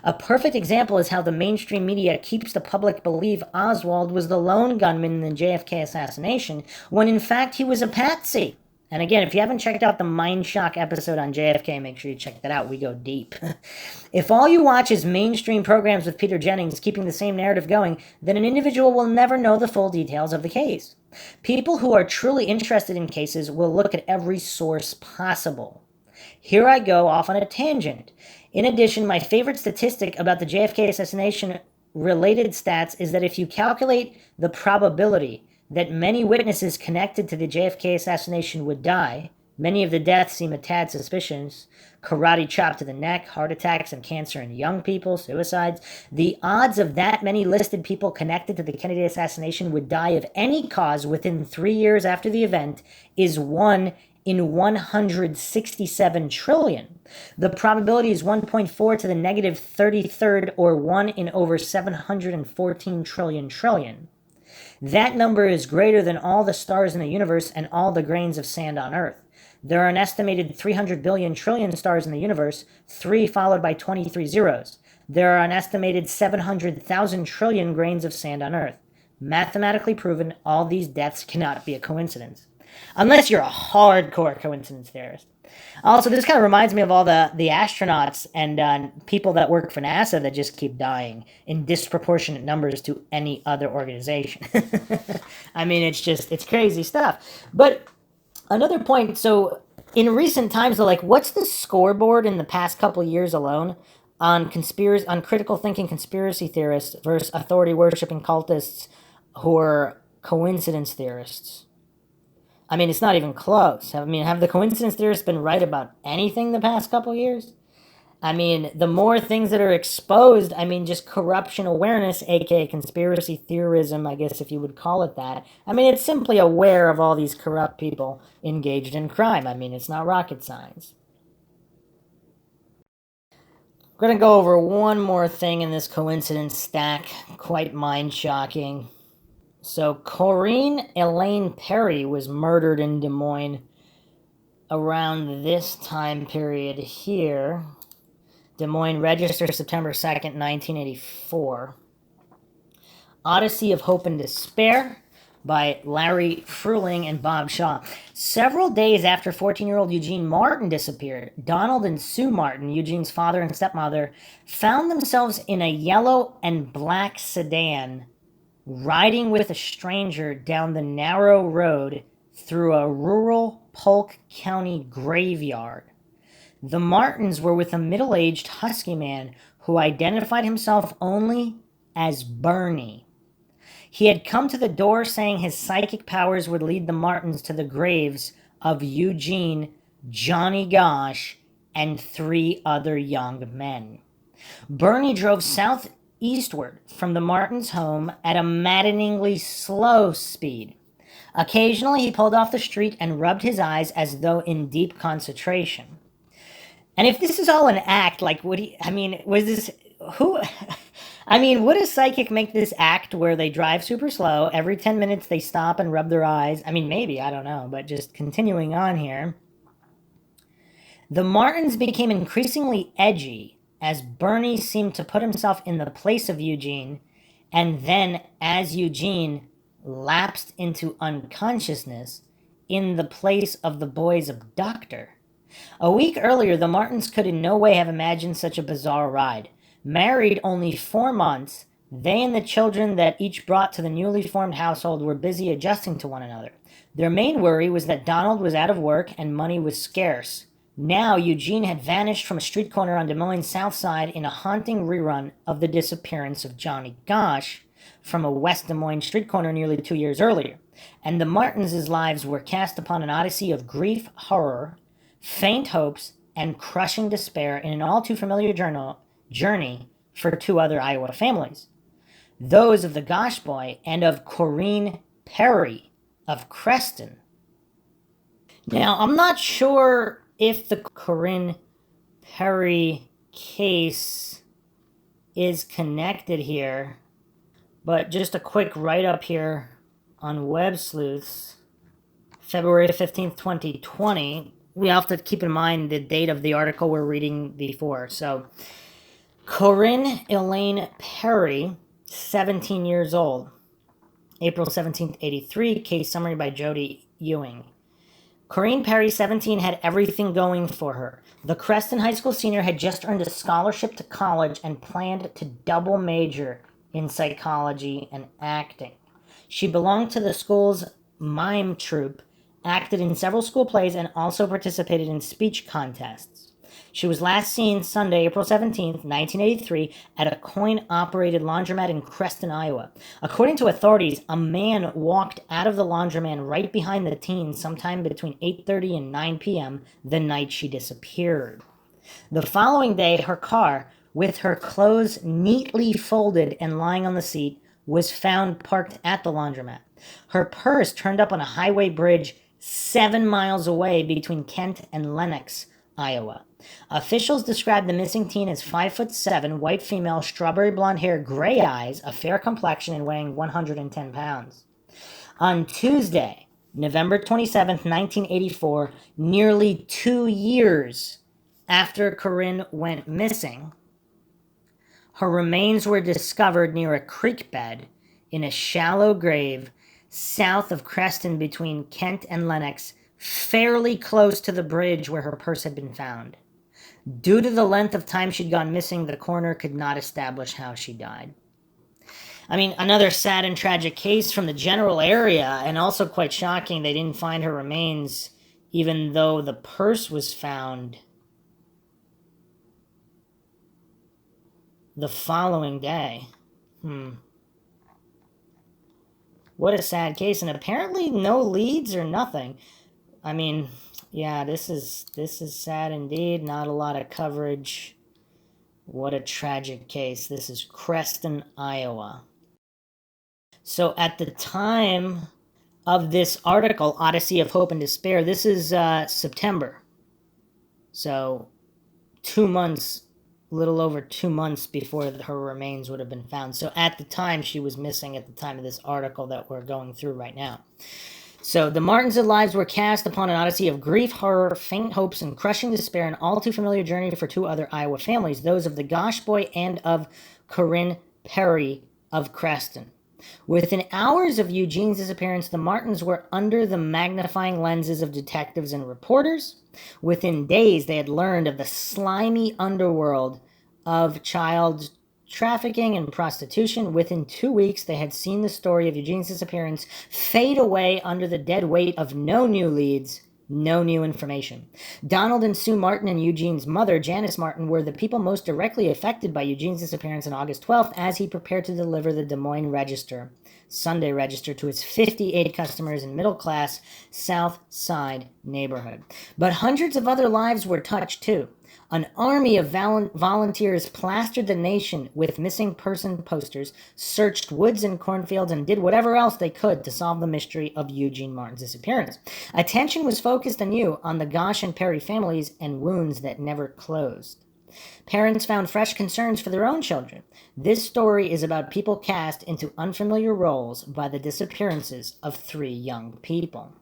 A perfect example is how the mainstream media keeps the public believe Oswald was the lone gunman in the JFK assassination, when in fact he was a patsy. And again, if you haven't checked out the Mindshock episode on JFK, make sure you check that out. We go deep. If all you watch is mainstream programs with Peter Jennings keeping the same narrative going, then an individual will never know the full details of the case. People who are truly interested in cases will look at every source possible. Here I go off on a tangent. In addition, my favorite statistic about the JFK assassination related stats is that if you calculate the probability that many witnesses connected to the JFK assassination would die, many of the deaths seem a tad suspicious, karate chop to the neck, heart attacks and cancer in young people, suicides, the odds of that many listed people connected to the Kennedy assassination would die of any cause within 3 years after the event is 1 in 167 trillion. The probability is 1.4 to the negative 33rd, or 1 in over 714 trillion. That number is greater than all the stars in the universe and all the grains of sand on Earth. There are an estimated 300 billion trillion stars in the universe, 3 followed by 23 zeros. There are an estimated 700,000 trillion grains of sand on Earth. Mathematically proven, all these deaths cannot be a coincidence. Unless you're a hardcore coincidence theorist. Also, this kind of reminds me of all the astronauts and people that work for NASA that just keep dying in disproportionate numbers to any other organization. I mean, it's crazy stuff. But another point, so in recent times, like, what's the scoreboard in the past couple of years alone on critical thinking conspiracy theorists versus authority-worshipping cultists who are coincidence theorists? I mean, it's not even close. I mean, have the coincidence theorists been right about anything the past couple years? I mean, the more things that are exposed, I mean, just corruption awareness, aka conspiracy theorism, I guess if you would call it that. I mean, it's simply aware of all these corrupt people engaged in crime. I mean, it's not rocket science. I'm going to go over one more thing in this coincidence stack, quite mind-shocking. So Corinne Elaine Perry was murdered in Des Moines around this time period here. Des Moines Register, September 2nd, 1984. Odyssey of Hope and Despair by Larry Fruling and Bob Shaw. Several days after 14-year-old Eugene Martin disappeared, Donald and Sue Martin, Eugene's father and stepmother, found themselves in a yellow and black sedan riding with a stranger down the narrow road through a rural Polk County graveyard. The Martins were with a middle-aged husky man who identified himself only as Barney. He had come to the door saying his psychic powers would lead the Martins to the graves of Eugene, Johnny Gosch, and 3 other young men. Barney drove southeastward from the Martins' home at a maddeningly slow speed. Occasionally, he pulled off the street and rubbed his eyes as though in deep concentration. And if this is all an act, like, would he, I mean, was this, who, I mean, would a psychic make this act where they drive super slow, every 10 minutes they stop and rub their eyes? I mean, maybe, I don't know, but just continuing on here. The Martins became increasingly edgy as Barney seemed to put himself in the place of Eugene, and then as Eugene lapsed into unconsciousness in the place of the boy's abductor. A week earlier, the Martins could in no way have imagined such a bizarre ride. Married only 4 months, they and the children that each brought to the newly formed household were busy adjusting to one another. Their main worry was that Donald was out of work and money was scarce. Now, Eugene had vanished from a street corner on Des Moines' south side in a haunting rerun of the disappearance of Johnny Gosch from a West Des Moines street corner nearly 2 years earlier. And the Martins' lives were cast upon an odyssey of grief, horror, faint hopes, and crushing despair in an all-too-familiar journey for 2 other Iowa families. Those of the Gosch boy and of Corinne Perry of Creston. Now, I'm not sure if the Corinne Perry case is connected here, but just a quick write-up here on Web Sleuths, February 15th, 2020. We have to keep in mind the date of the article we're reading before. So, Corinne Elaine Perry, 17 years old, April 17th, 83, case summary by Jody Ewing. Corinne Perry, 17, had everything going for her. The Creston High School senior had just earned a scholarship to college and planned to double major in psychology and acting. She belonged to the school's mime troupe, acted in several school plays, and also participated in speech contests. She was last seen Sunday, April 17th, 1983, at a coin-operated laundromat in Creston, Iowa. According to authorities, a man walked out of the laundromat right behind the teen sometime between 8:30 and 9 p.m. the night she disappeared. The following day, her car, with her clothes neatly folded and lying on the seat, was found parked at the laundromat. Her purse turned up on a highway bridge 7 miles away between Kent and Lenox, Iowa. Officials described the missing teen as 5'7", white female, strawberry blonde hair, gray eyes, a fair complexion, and weighing 110 pounds. On Tuesday, November 27th, 1984, nearly 2 years after Corinne went missing, her remains were discovered near a creek bed in a shallow grave south of Creston between Kent and Lenox, fairly close to the bridge where her purse had been found. Due to the length of time she'd gone missing, the coroner could not establish how she died. I mean, another sad and tragic case from the general area, and also quite shocking, they didn't find her remains, even though the purse was found the following day. What a sad case, and apparently no leads or nothing. I mean, yeah, this is sad indeed. Not a lot of coverage. What a tragic case. This is Creston, Iowa. So at the time of this article, Odyssey of Hope and Despair, this is September. So 2 months little over 2 months before her remains would have been found. So at the time, she was missing at the time of this article that we're going through right now. So the Martins' lives were cast upon an odyssey of grief, horror, faint hopes, and crushing despair, an all too familiar journey for two other Iowa families, those of the Gosch boy and of Corinne Perry of Creston. Within hours of Eugene's disappearance, the Martins were under the magnifying lenses of detectives and reporters. Within days, they had learned of the slimy underworld of child trafficking and prostitution. Within 2 weeks, they had seen the story of Eugene's disappearance fade away under the dead weight of no new leads, no new information. Donald and Sue Martin and Eugene's mother, Janice Martin, were the people most directly affected by Eugene's disappearance on August 12th as he prepared to deliver the Des Moines Register, Sunday Register, to its 58 customers in middle-class South Side neighborhood. But hundreds of other lives were touched, too. An army of volunteers plastered the nation with missing person posters, searched woods and cornfields, and did whatever else they could to solve the mystery of Eugene Martin's disappearance. Attention was focused anew on the Gosch and Perry families and wounds that never closed. Parents found fresh concerns for their own children. This story is about people cast into unfamiliar roles by the disappearances of 3 young people.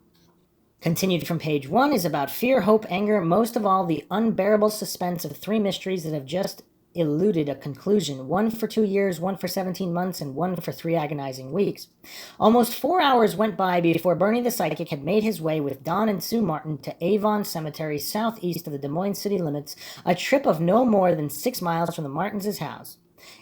Continued from page 1 is about fear, hope, anger, most of all the unbearable suspense of 3 mysteries that have just eluded a conclusion, one for 2 years, one for 17 months, and one for 3 agonizing weeks. Almost 4 hours went by before Bernie the Psychic had made his way with Don and Sue Martin to Avon Cemetery, southeast of the Des Moines city limits, a trip of no more than 6 miles from the Martins' house.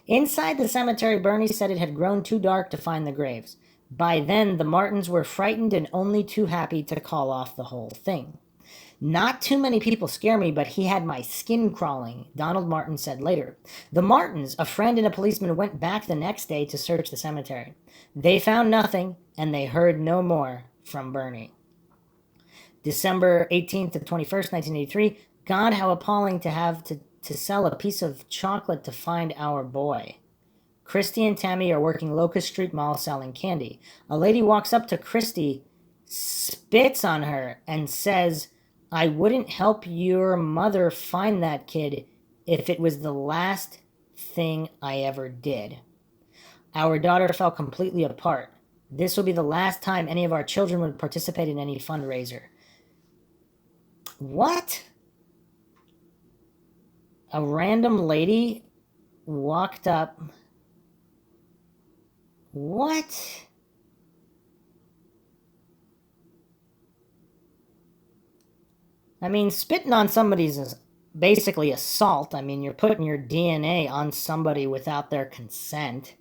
Inside the cemetery, Bernie said it had grown too dark to find the graves. By then, the Martins were frightened and only too happy to call off the whole thing. Not too many people scare me, but he had my skin crawling, Donald Martin said later. The Martins, a friend and a policeman, went back the next day to search the cemetery. They found nothing, and they heard no more from Bernie. December 18th to 21st, 1983. God, how appalling to have to sell a piece of chocolate to find our boy. Christy and Tammy are working Locust Street Mall selling candy. A lady walks up to Christy, spits on her, and says, "I wouldn't help your mother find that kid if it was the last thing I ever did. Our daughter fell completely apart. This will be the last time any of our children would participate in any fundraiser." What? A random lady walked up. What? I mean, spitting on somebody's is basically assault. I mean, you're putting your DNA on somebody without their consent.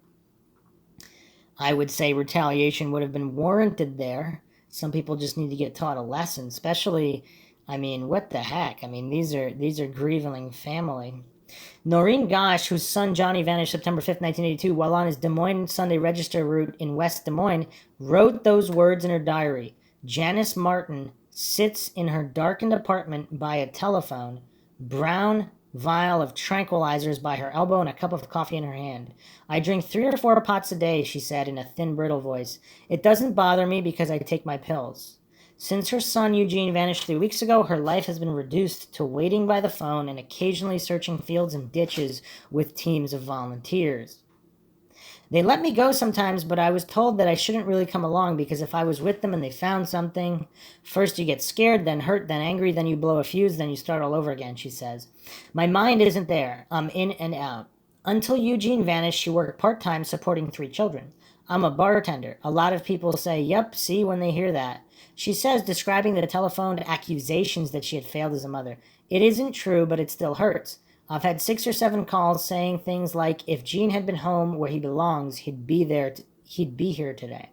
I would say retaliation would have been warranted there. Some people just need to get taught a lesson, especially, I mean, what the heck? I mean, these are grieving family. Noreen Gosch, whose son Johnny vanished September 5th, 1982, while on his Des Moines Sunday Register route in West Des Moines, wrote those words in her diary. Janice Martin sits in her darkened apartment by a telephone, brown vial of tranquilizers by her elbow and a cup of coffee in her hand. "I drink 3 or 4 pots a day," she said in a thin, brittle voice. "It doesn't bother me because I take my pills." Since her son Eugene vanished 3 weeks ago, her life has been reduced to waiting by the phone and occasionally searching fields and ditches with teams of volunteers. "They let me go sometimes, but I was told that I shouldn't really come along because if I was with them and they found something, first you get scared, then hurt, then angry, then you blow a fuse, then you start all over again," she says. "My mind isn't there. I'm in and out. Until Eugene vanished, she worked part-time supporting 3 children. I'm a bartender. A lot of people say, 'Yup, see,' when they hear that." She says, describing the telephoned accusations that she had failed as a mother, "It isn't true, but it still hurts. I've had 6 or 7 calls saying things like, if Gene had been home where he belongs, he'd be here today.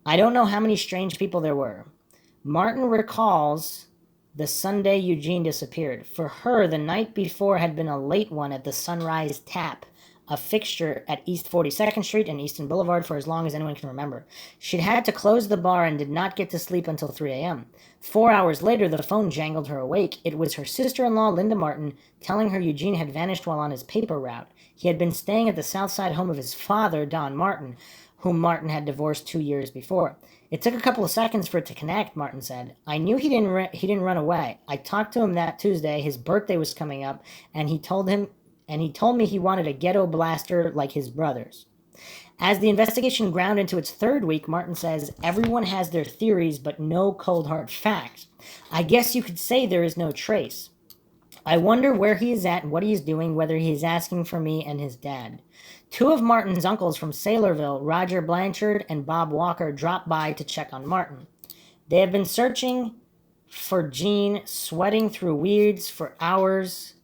I don't know how many strange people there were." Martin recalls the Sunday Eugene disappeared. For her, the night before had been a late one at the Sunrise Tap, a fixture at East 42nd Street and Eastern Boulevard for as long as anyone can remember. She'd had to close the bar and did not get to sleep until 3 a.m. 4 hours later, the phone jangled her awake. It was her sister-in-law, Linda Martin, telling her Eugene had vanished while on his paper route. He had been staying at the South Side home of his father, Don Martin, whom Martin had divorced 2 years before. It took a couple of seconds for it to connect, Martin said. I knew he didn't run away. I talked to him that Tuesday. His birthday was coming up, and he told me he wanted a ghetto blaster like his brothers. As the investigation ground into its third week, Martin says, everyone has their theories, but no cold hard facts. I guess you could say there is no trace. I wonder where he is at and what he is doing, whether he is asking for me and his dad. Two of Martin's uncles from Saylorville, Roger Blanchard and Bob Walker, dropped by to check on Martin. They have been searching for Gene, sweating through weeds for hours,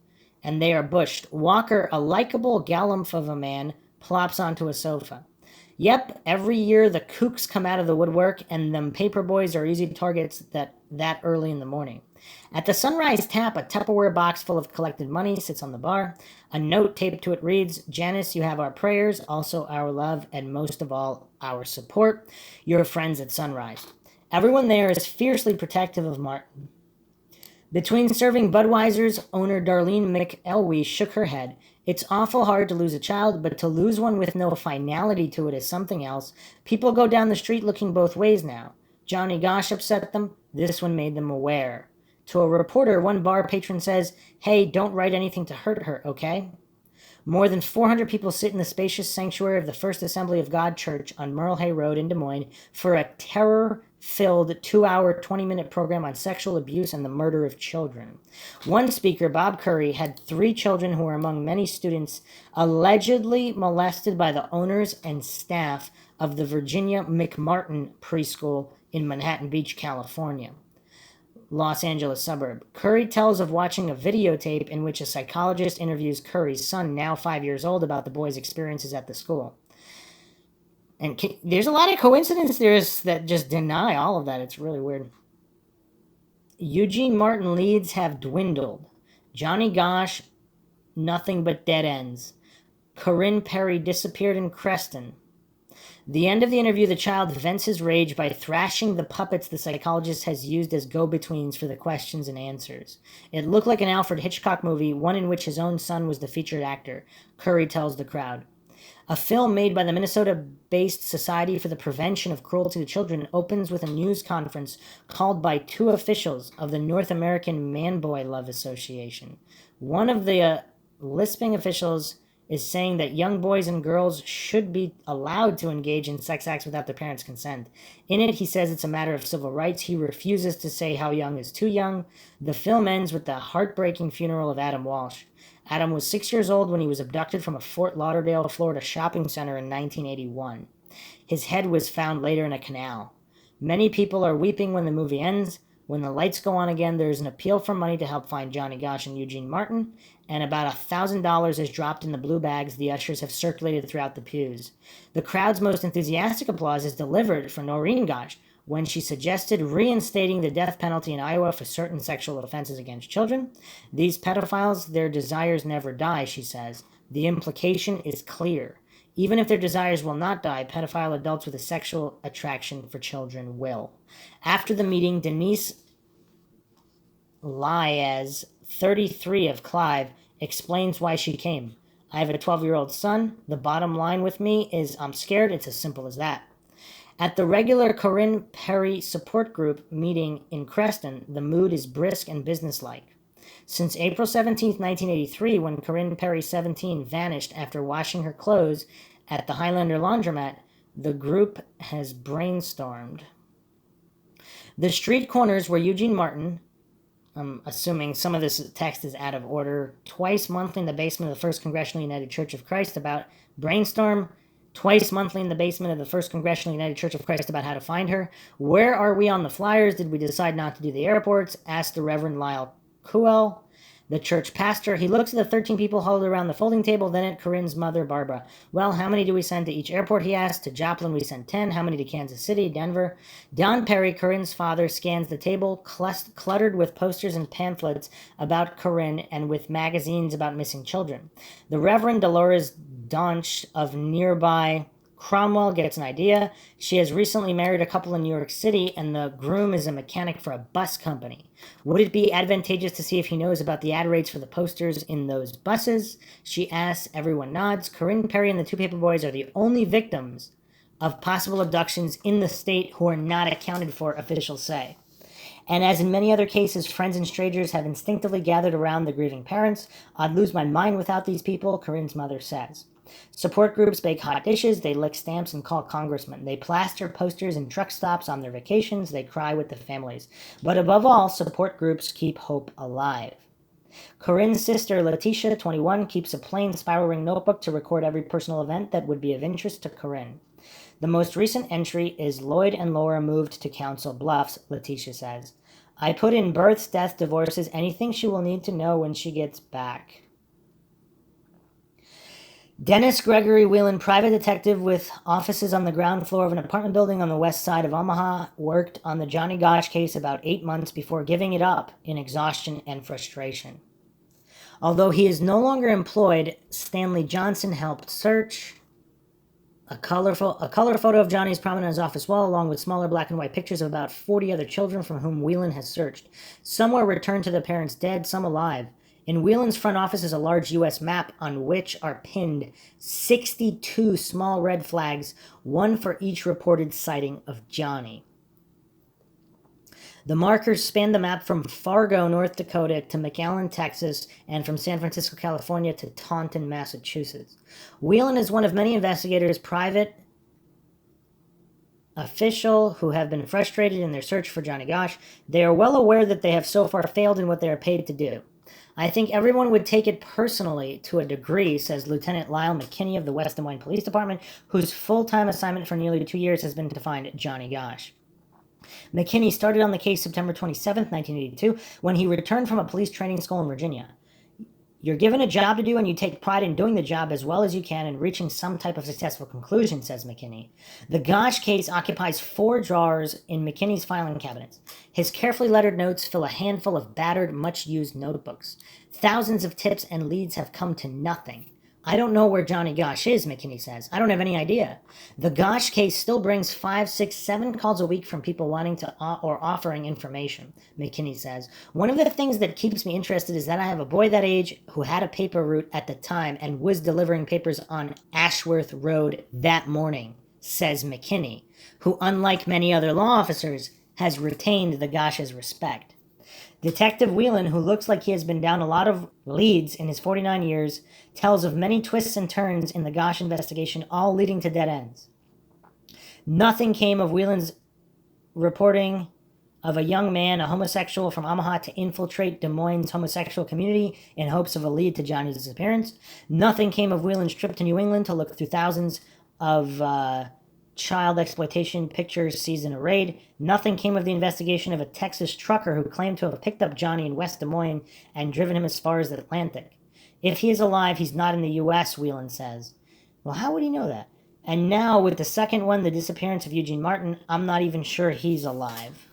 and they are bushed. Walker, a likable gallumph of a man, plops onto a sofa. Yep, every year the kooks come out of the woodwork, and them paper boys are easy targets that early in the morning. At the Sunrise Tap, a Tupperware box full of collected money sits on the bar. A note taped to it reads, Janice, you have our prayers, also our love, and most of all, our support. Your friends at Sunrise. Everyone there is fiercely protective of Martin. Between serving Budweiser's, owner Darlene McElwee shook her head. It's awful hard to lose a child, but to lose one with no finality to it is something else. People go down the street looking both ways now. Johnny Gosch upset them. This one made them aware. To a reporter, one bar patron says, hey, don't write anything to hurt her, okay? More than 400 people sit in the spacious sanctuary of the First Assembly of God Church on Merle Hay Road in Des Moines for a terror-filled 2-hour, 20-minute program on sexual abuse and the murder of children. One speaker, Bob Curry, had 3 children who were among many students allegedly molested by the owners and staff of the Virginia McMartin preschool in Manhattan Beach, California. Los Angeles suburb. Curry tells of watching a videotape in which a psychologist interviews Curry's son, now 5 years old, about the boy's experiences at the school. And there's a lot of coincidence theorists that just deny all of that. It's really weird. Eugene Martin leads have dwindled. Johnny Gosch, nothing but dead ends. Corinne Perry disappeared in Creston. The end of the interview, the child vents his rage by thrashing the puppets the psychologist has used as go-betweens for the questions and answers. It looked like an Alfred Hitchcock movie, one in which his own son was the featured actor, Curry tells the crowd. A film made by the Minnesota-based Society for the Prevention of Cruelty to Children opens with a news conference called by 2 officials of the North American Man-Boy Love Association. One of the lisping officials is saying that young boys and girls should be allowed to engage in sex acts without their parents' consent. In it, he says it's a matter of civil rights. He refuses to say how young is too young. The film ends with the heartbreaking funeral of Adam Walsh. Adam was 6 years old when he was abducted from a Fort Lauderdale, Florida shopping center in 1981. His head was found later in a canal. Many people are weeping when the movie ends. When the lights go on again, there is an appeal for money to help find Johnny Gosch and Eugene Martin, and about $1,000 is dropped in the blue bags the ushers have circulated throughout the pews. The crowd's most enthusiastic applause is delivered for Noreen Gosch when she suggested reinstating the death penalty in Iowa for certain sexual offenses against children. These pedophiles, their desires never die, she says. The implication is clear. Even if their desires will not die, pedophile adults with a sexual attraction for children will. After the meeting, Denise Liaz, 33 of Clive, explains why she came. I have a 12-year-old son. The bottom line with me is I'm scared. It's as simple as that. At the regular Corinne Perry support group meeting in Creston, the mood is brisk and businesslike. Since April 17, 1983, when Corinne Perry, 17, vanished after washing her clothes at the Highlander laundromat, the group has brainstormed. The street corners where Eugene Martin, I'm assuming some of this text is out of order, twice monthly in the basement of the First Congressional United Church of Christ about brainstorm, twice monthly in the basement of the First Congressional United Church of Christ about how to find her. Where are we on the flyers? Did we decide not to do the airports? Asked the Reverend Lyle Kuel, the church pastor. He looks at the 13 people huddled around the folding table, then at Corinne's mother, Barbara. Well, how many do we send to each airport, he asked. To Joplin, we sent 10. How many to Kansas City, Denver? Don Perry, Corinne's father, scans the table, cluttered with posters and pamphlets about Corinne and with magazines about missing children. The Reverend Dolores Donch of nearby Cromwell gets an idea. She has recently married a couple in New York City, and the groom is a mechanic for a bus company. Would it be advantageous to see if he knows about the ad rates for the posters in those buses? She asks. Everyone nods. Corinne Perry and the 2 paper boys are the only victims of possible abductions in the state who are not accounted for, officials say. And as in many other cases, friends and strangers have instinctively gathered around the grieving parents. I'd lose my mind without these people, Corinne's mother says. Support groups bake hot dishes, they lick stamps and call congressmen. They plaster posters in truck stops on their vacations, they cry with the families. But above all, support groups keep hope alive. Corinne's sister, Letitia, 21, keeps a plain spiral ring notebook to record every personal event that would be of interest to Corinne. The most recent entry is Lloyd and Laura moved to Council Bluffs, Letitia says. I put in births, deaths, divorces, anything she will need to know when she gets back. Dennis Gregory Whelan, private detective with offices on the ground floor of an apartment building on the west side of Omaha, worked on the Johnny Gosch case about 8 months before giving it up in exhaustion and frustration. Although he is no longer employed, Stanley Johnson helped search. A color photo of Johnny is prominent on his office wall, along with smaller black and white pictures of about 40 other children from whom Whelan has searched. Some were returned to their parents dead, some alive. In Whelan's front office is a large U.S. map on which are pinned 62 small red flags, one for each reported sighting of Johnny. The markers span the map from Fargo, North Dakota to McAllen, Texas, and from San Francisco, California to Taunton, Massachusetts. Whelan is one of many investigators, private official, who have been frustrated in their search for Johnny Gosch. They are well aware that they have so far failed in what they are paid to do. I think everyone would take it personally to a degree, says Lieutenant Lyle McKinney of the West Des Moines Police Department, whose full-time assignment for nearly 2 years has been to find Johnny Gosch. McKinney started on the case September 27, 1982, when he returned from a police training school in Virginia. You're given a job to do, and you take pride in doing the job as well as you can and reaching some type of successful conclusion, says McKinney. The Gosch case occupies 4 drawers in McKinney's filing cabinets. His carefully lettered notes fill a handful of battered, much-used notebooks. Thousands of tips and leads have come to nothing. I don't know where Johnny Gosch is, McKinney says. I don't have any idea. The Gosch case still brings 5, 6, 7 calls a week from people wanting to or offering information, McKinney says. One of the things that keeps me interested is that I have a boy that age who had a paper route at the time and was delivering papers on Ashworth Road that morning, says McKinney, who, unlike many other law officers, has retained the Gosch's respect. Detective Whelan, who looks like he has been down a lot of leads in his 49 years, tells of many twists and turns in the Gosch investigation, all leading to dead ends. Nothing came of Whelan's reporting of a young man, a homosexual from Omaha, to infiltrate Des Moines' homosexual community in hopes of a lead to Johnny's disappearance. Nothing came of Whelan's trip to New England to look through thousands of child exploitation pictures seized in a raid. Nothing came of the investigation of a Texas trucker who claimed to have picked up Johnny in West Des Moines and driven him as far as the Atlantic. If he is alive, he's not in the U.S., Whelan says. Well, how would he know that? And now, with the second one, the disappearance of Eugene Martin, I'm not even sure he's alive.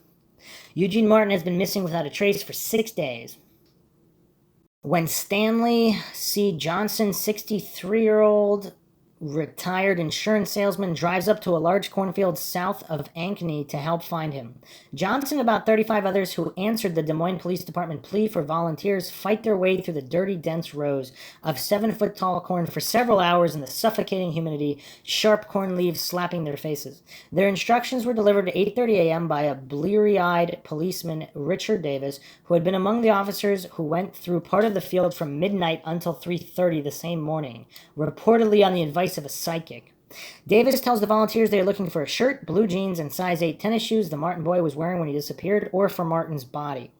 Eugene Martin has been missing without a trace for 6 days. When Stanley C. Johnson, 63-year-old retired insurance salesman, drives up to a large cornfield south of Ankeny to help find him. Johnson and about 35 others who answered the Des Moines Police Department plea for volunteers fight their way through the dirty, dense rows of 7-foot-tall corn for several hours in the suffocating humidity, sharp corn leaves slapping their faces. Their instructions were delivered at 8:30 a.m. by a bleary-eyed policeman, Richard Davis, who had been among the officers who went through part of the field from midnight until 3:30 the same morning, reportedly on the advice of a psychic. Davis tells the volunteers they are looking for a shirt, blue jeans, and size 8 tennis shoes the Martin boy was wearing when he disappeared, or for Martin's body.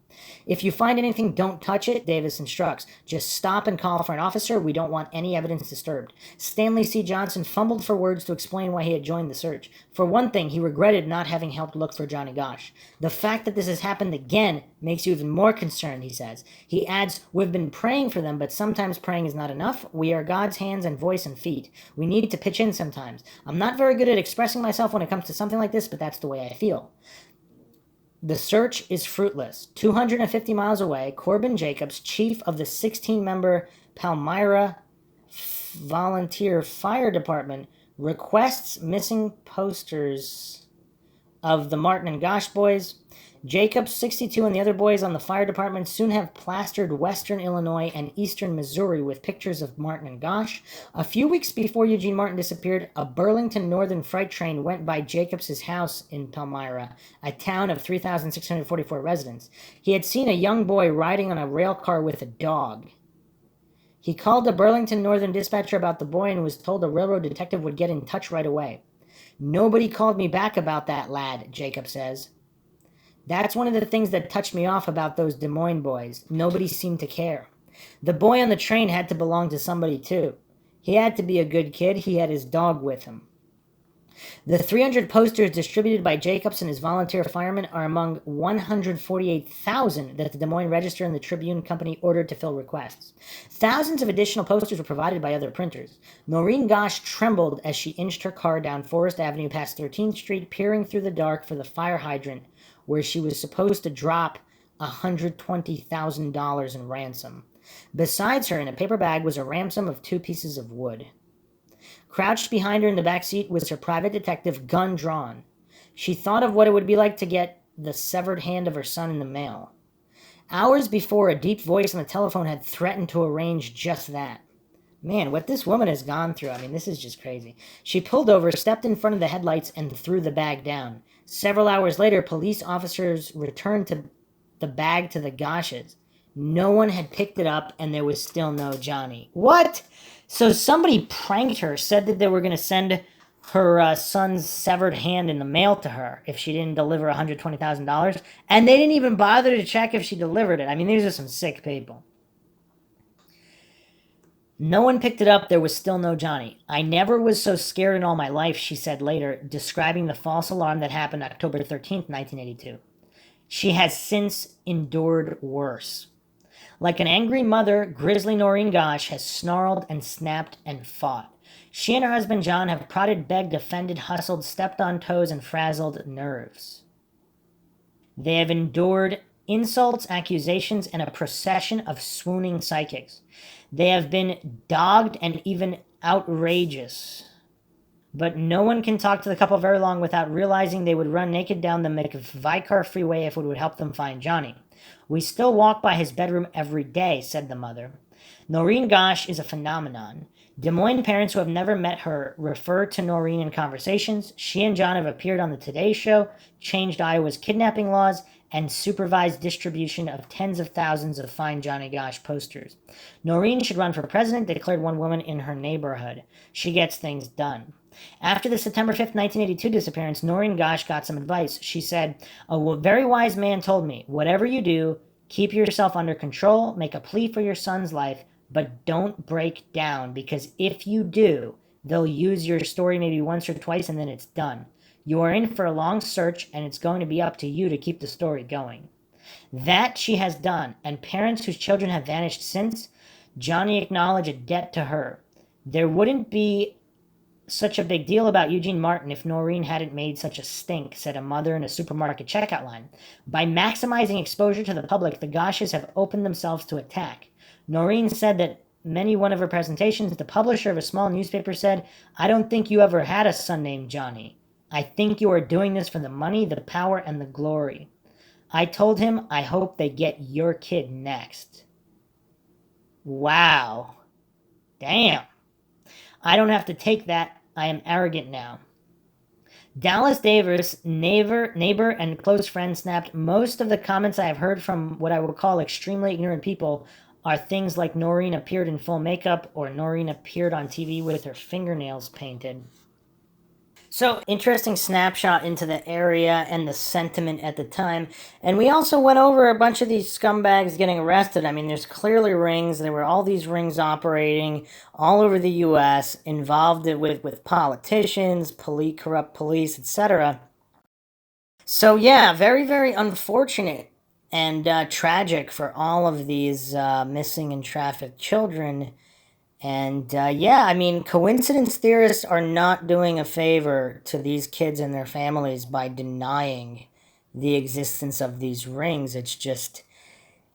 If you find anything, don't touch it, Davis instructs. Just stop and call for an officer. We don't want any evidence disturbed. Stanley C. Johnson fumbled for words to explain why he had joined the search. For one thing, he regretted not having helped look for Johnny Gosch. The fact that this has happened again makes you even more concerned, he says. He adds, we've been praying for them, but sometimes praying is not enough. We are God's hands and voice and feet. We need to pitch in sometimes. I'm not very good at expressing myself when it comes to something like this, but that's the way I feel. The search is fruitless. 250 miles away, Corbin Jacobs, chief of the 16-member Palmyra Volunteer Fire Department, requests missing posters of the Martin and Gosch boys. Jacob, 62, and the other boys on the fire department soon have plastered western Illinois and eastern Missouri with pictures of Martin and Gosch. A few weeks before Eugene Martin disappeared, a Burlington Northern freight train went by Jacobs' house in Palmyra, a town of 3,644 residents. He had seen a young boy riding on a rail car with a dog. He called the Burlington Northern dispatcher about the boy and was told a railroad detective would get in touch right away. Nobody called me back about that lad, Jacob says. That's one of the things that touched me off about those Des Moines boys. Nobody seemed to care. The boy on the train had to belong to somebody too. He had to be a good kid. He had his dog with him. The 300 posters distributed by Jacobs and his volunteer firemen are among 148,000 that the Des Moines Register and the Tribune Company ordered to fill requests. Thousands of additional posters were provided by other printers. Noreen Gosch trembled as she inched her car down Forest Avenue past 13th Street, peering through the dark for the fire hydrant where she was supposed to drop $120,000 in ransom. Besides her, in a paper bag, was a ransom of 2 pieces of wood. Crouched behind her in the back seat was her private detective, gun drawn. She thought of what it would be like to get the severed hand of her son in the mail. Hours before, a deep voice on the telephone had threatened to arrange just that. Man, what this woman has gone through, I mean, this is just crazy. She pulled over, stepped in front of the headlights, and threw the bag down. Several hours later, police officers returned to the bag to the Gosches. No one had picked it up, and there was still no Johnny. What? So somebody pranked her, said that they were going to send her son's severed hand in the mail to her if she didn't deliver $120,000, and they didn't even bother to check if she delivered it. I mean, these are some sick people. No one picked it up. There was still no Johnny. I never was so scared in all my life, she said later, describing the false alarm that happened October 13th, 1982. She has since endured worse. Like an angry mother, Grizzly Noreen Gosch has snarled and snapped and fought. She and her husband John have prodded, begged, offended, hustled, stepped on toes, and frazzled nerves. They have endured insults, accusations, and a procession of swooning psychics. They have been dogged and even outrageous. But no one can talk to the couple very long without realizing they would run naked down the McVicar freeway if it would help them find Johnny. We still walk by his bedroom every day, said the mother. Noreen Gosch is a phenomenon. Des Moines parents who have never met her refer to Noreen in conversations. She and John have appeared on the Today Show, changed Iowa's kidnapping laws, and supervised distribution of tens of thousands of Find Johnny Gosch posters. Noreen should run for president, declared one woman in her neighborhood. She gets things done. After the September 5th, 1982 disappearance, Noreen Gosch got some advice. She said, "A very wise man told me, whatever you do, keep yourself under control, make a plea for your son's life, but don't break down, because if you do, they'll use your story maybe once or twice and then it's done. You are in for a long search, and it's going to be up to you to keep the story going." That she has done, and parents whose children have vanished since, Johnny acknowledged a debt to her. There wouldn't be such a big deal about Eugene Martin if Noreen hadn't made such a stink, said a mother in a supermarket checkout line. By maximizing exposure to the public, the Gosches have opened themselves to attack. Noreen said that many one of her presentations, the publisher of a small newspaper said, "I don't think you ever had a son named Johnny. I think you are doing this for the money, the power, and the glory. I told him I hope they get your kid next." Wow. Damn. I don't have to take that. I am arrogant now. Dallas Davis, neighbor and close friend, snapped, "Most of the comments I have heard from what I would call extremely ignorant people are things like Noreen appeared in full makeup or Noreen appeared on TV with her fingernails painted." So, interesting snapshot into the area and the sentiment at the time. And we also went over a bunch of these scumbags getting arrested. I mean, there's clearly rings. There were all these rings operating all over the U.S., involved with politicians, corrupt police, etc. So, yeah, very, very unfortunate and tragic for all of these missing and trafficked children. And yeah, I mean, coincidence theorists are not doing a favor to these kids and their families by denying the existence of these rings. It's just,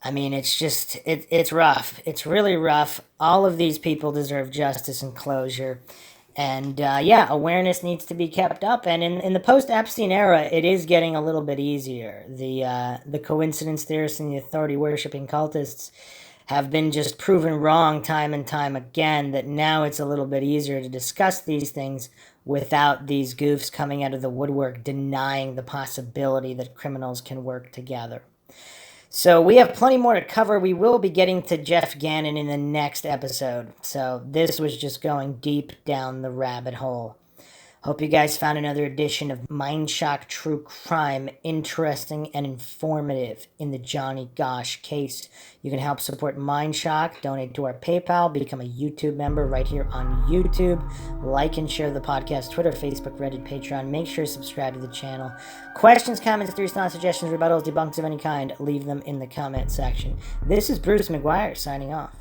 I mean, it's rough. It's really rough. All of these people deserve justice and closure. And yeah, awareness needs to be kept up. And in the post-Epstein era, it is getting a little bit easier. The coincidence theorists and the authority-worshipping cultists have been just proven wrong time and time again, that now it's a little bit easier to discuss these things without these goofs coming out of the woodwork denying the possibility that criminals can work together. So we have plenty more to cover. We will be getting to Jeff Gannon in the next episode. So this was just going deep down the rabbit hole. Hope you guys found another edition of Mindshock True Crime interesting and informative in the Johnny Gosch case. You can help support Mindshock, donate to our PayPal, become a YouTube member right here on YouTube, like and share the podcast, Twitter, Facebook, Reddit, Patreon. Make sure to subscribe to the channel. Questions, comments, theories, thoughts, suggestions, rebuttals, debunks of any kind, leave them in the comment section. This is Bruce McGuire signing off.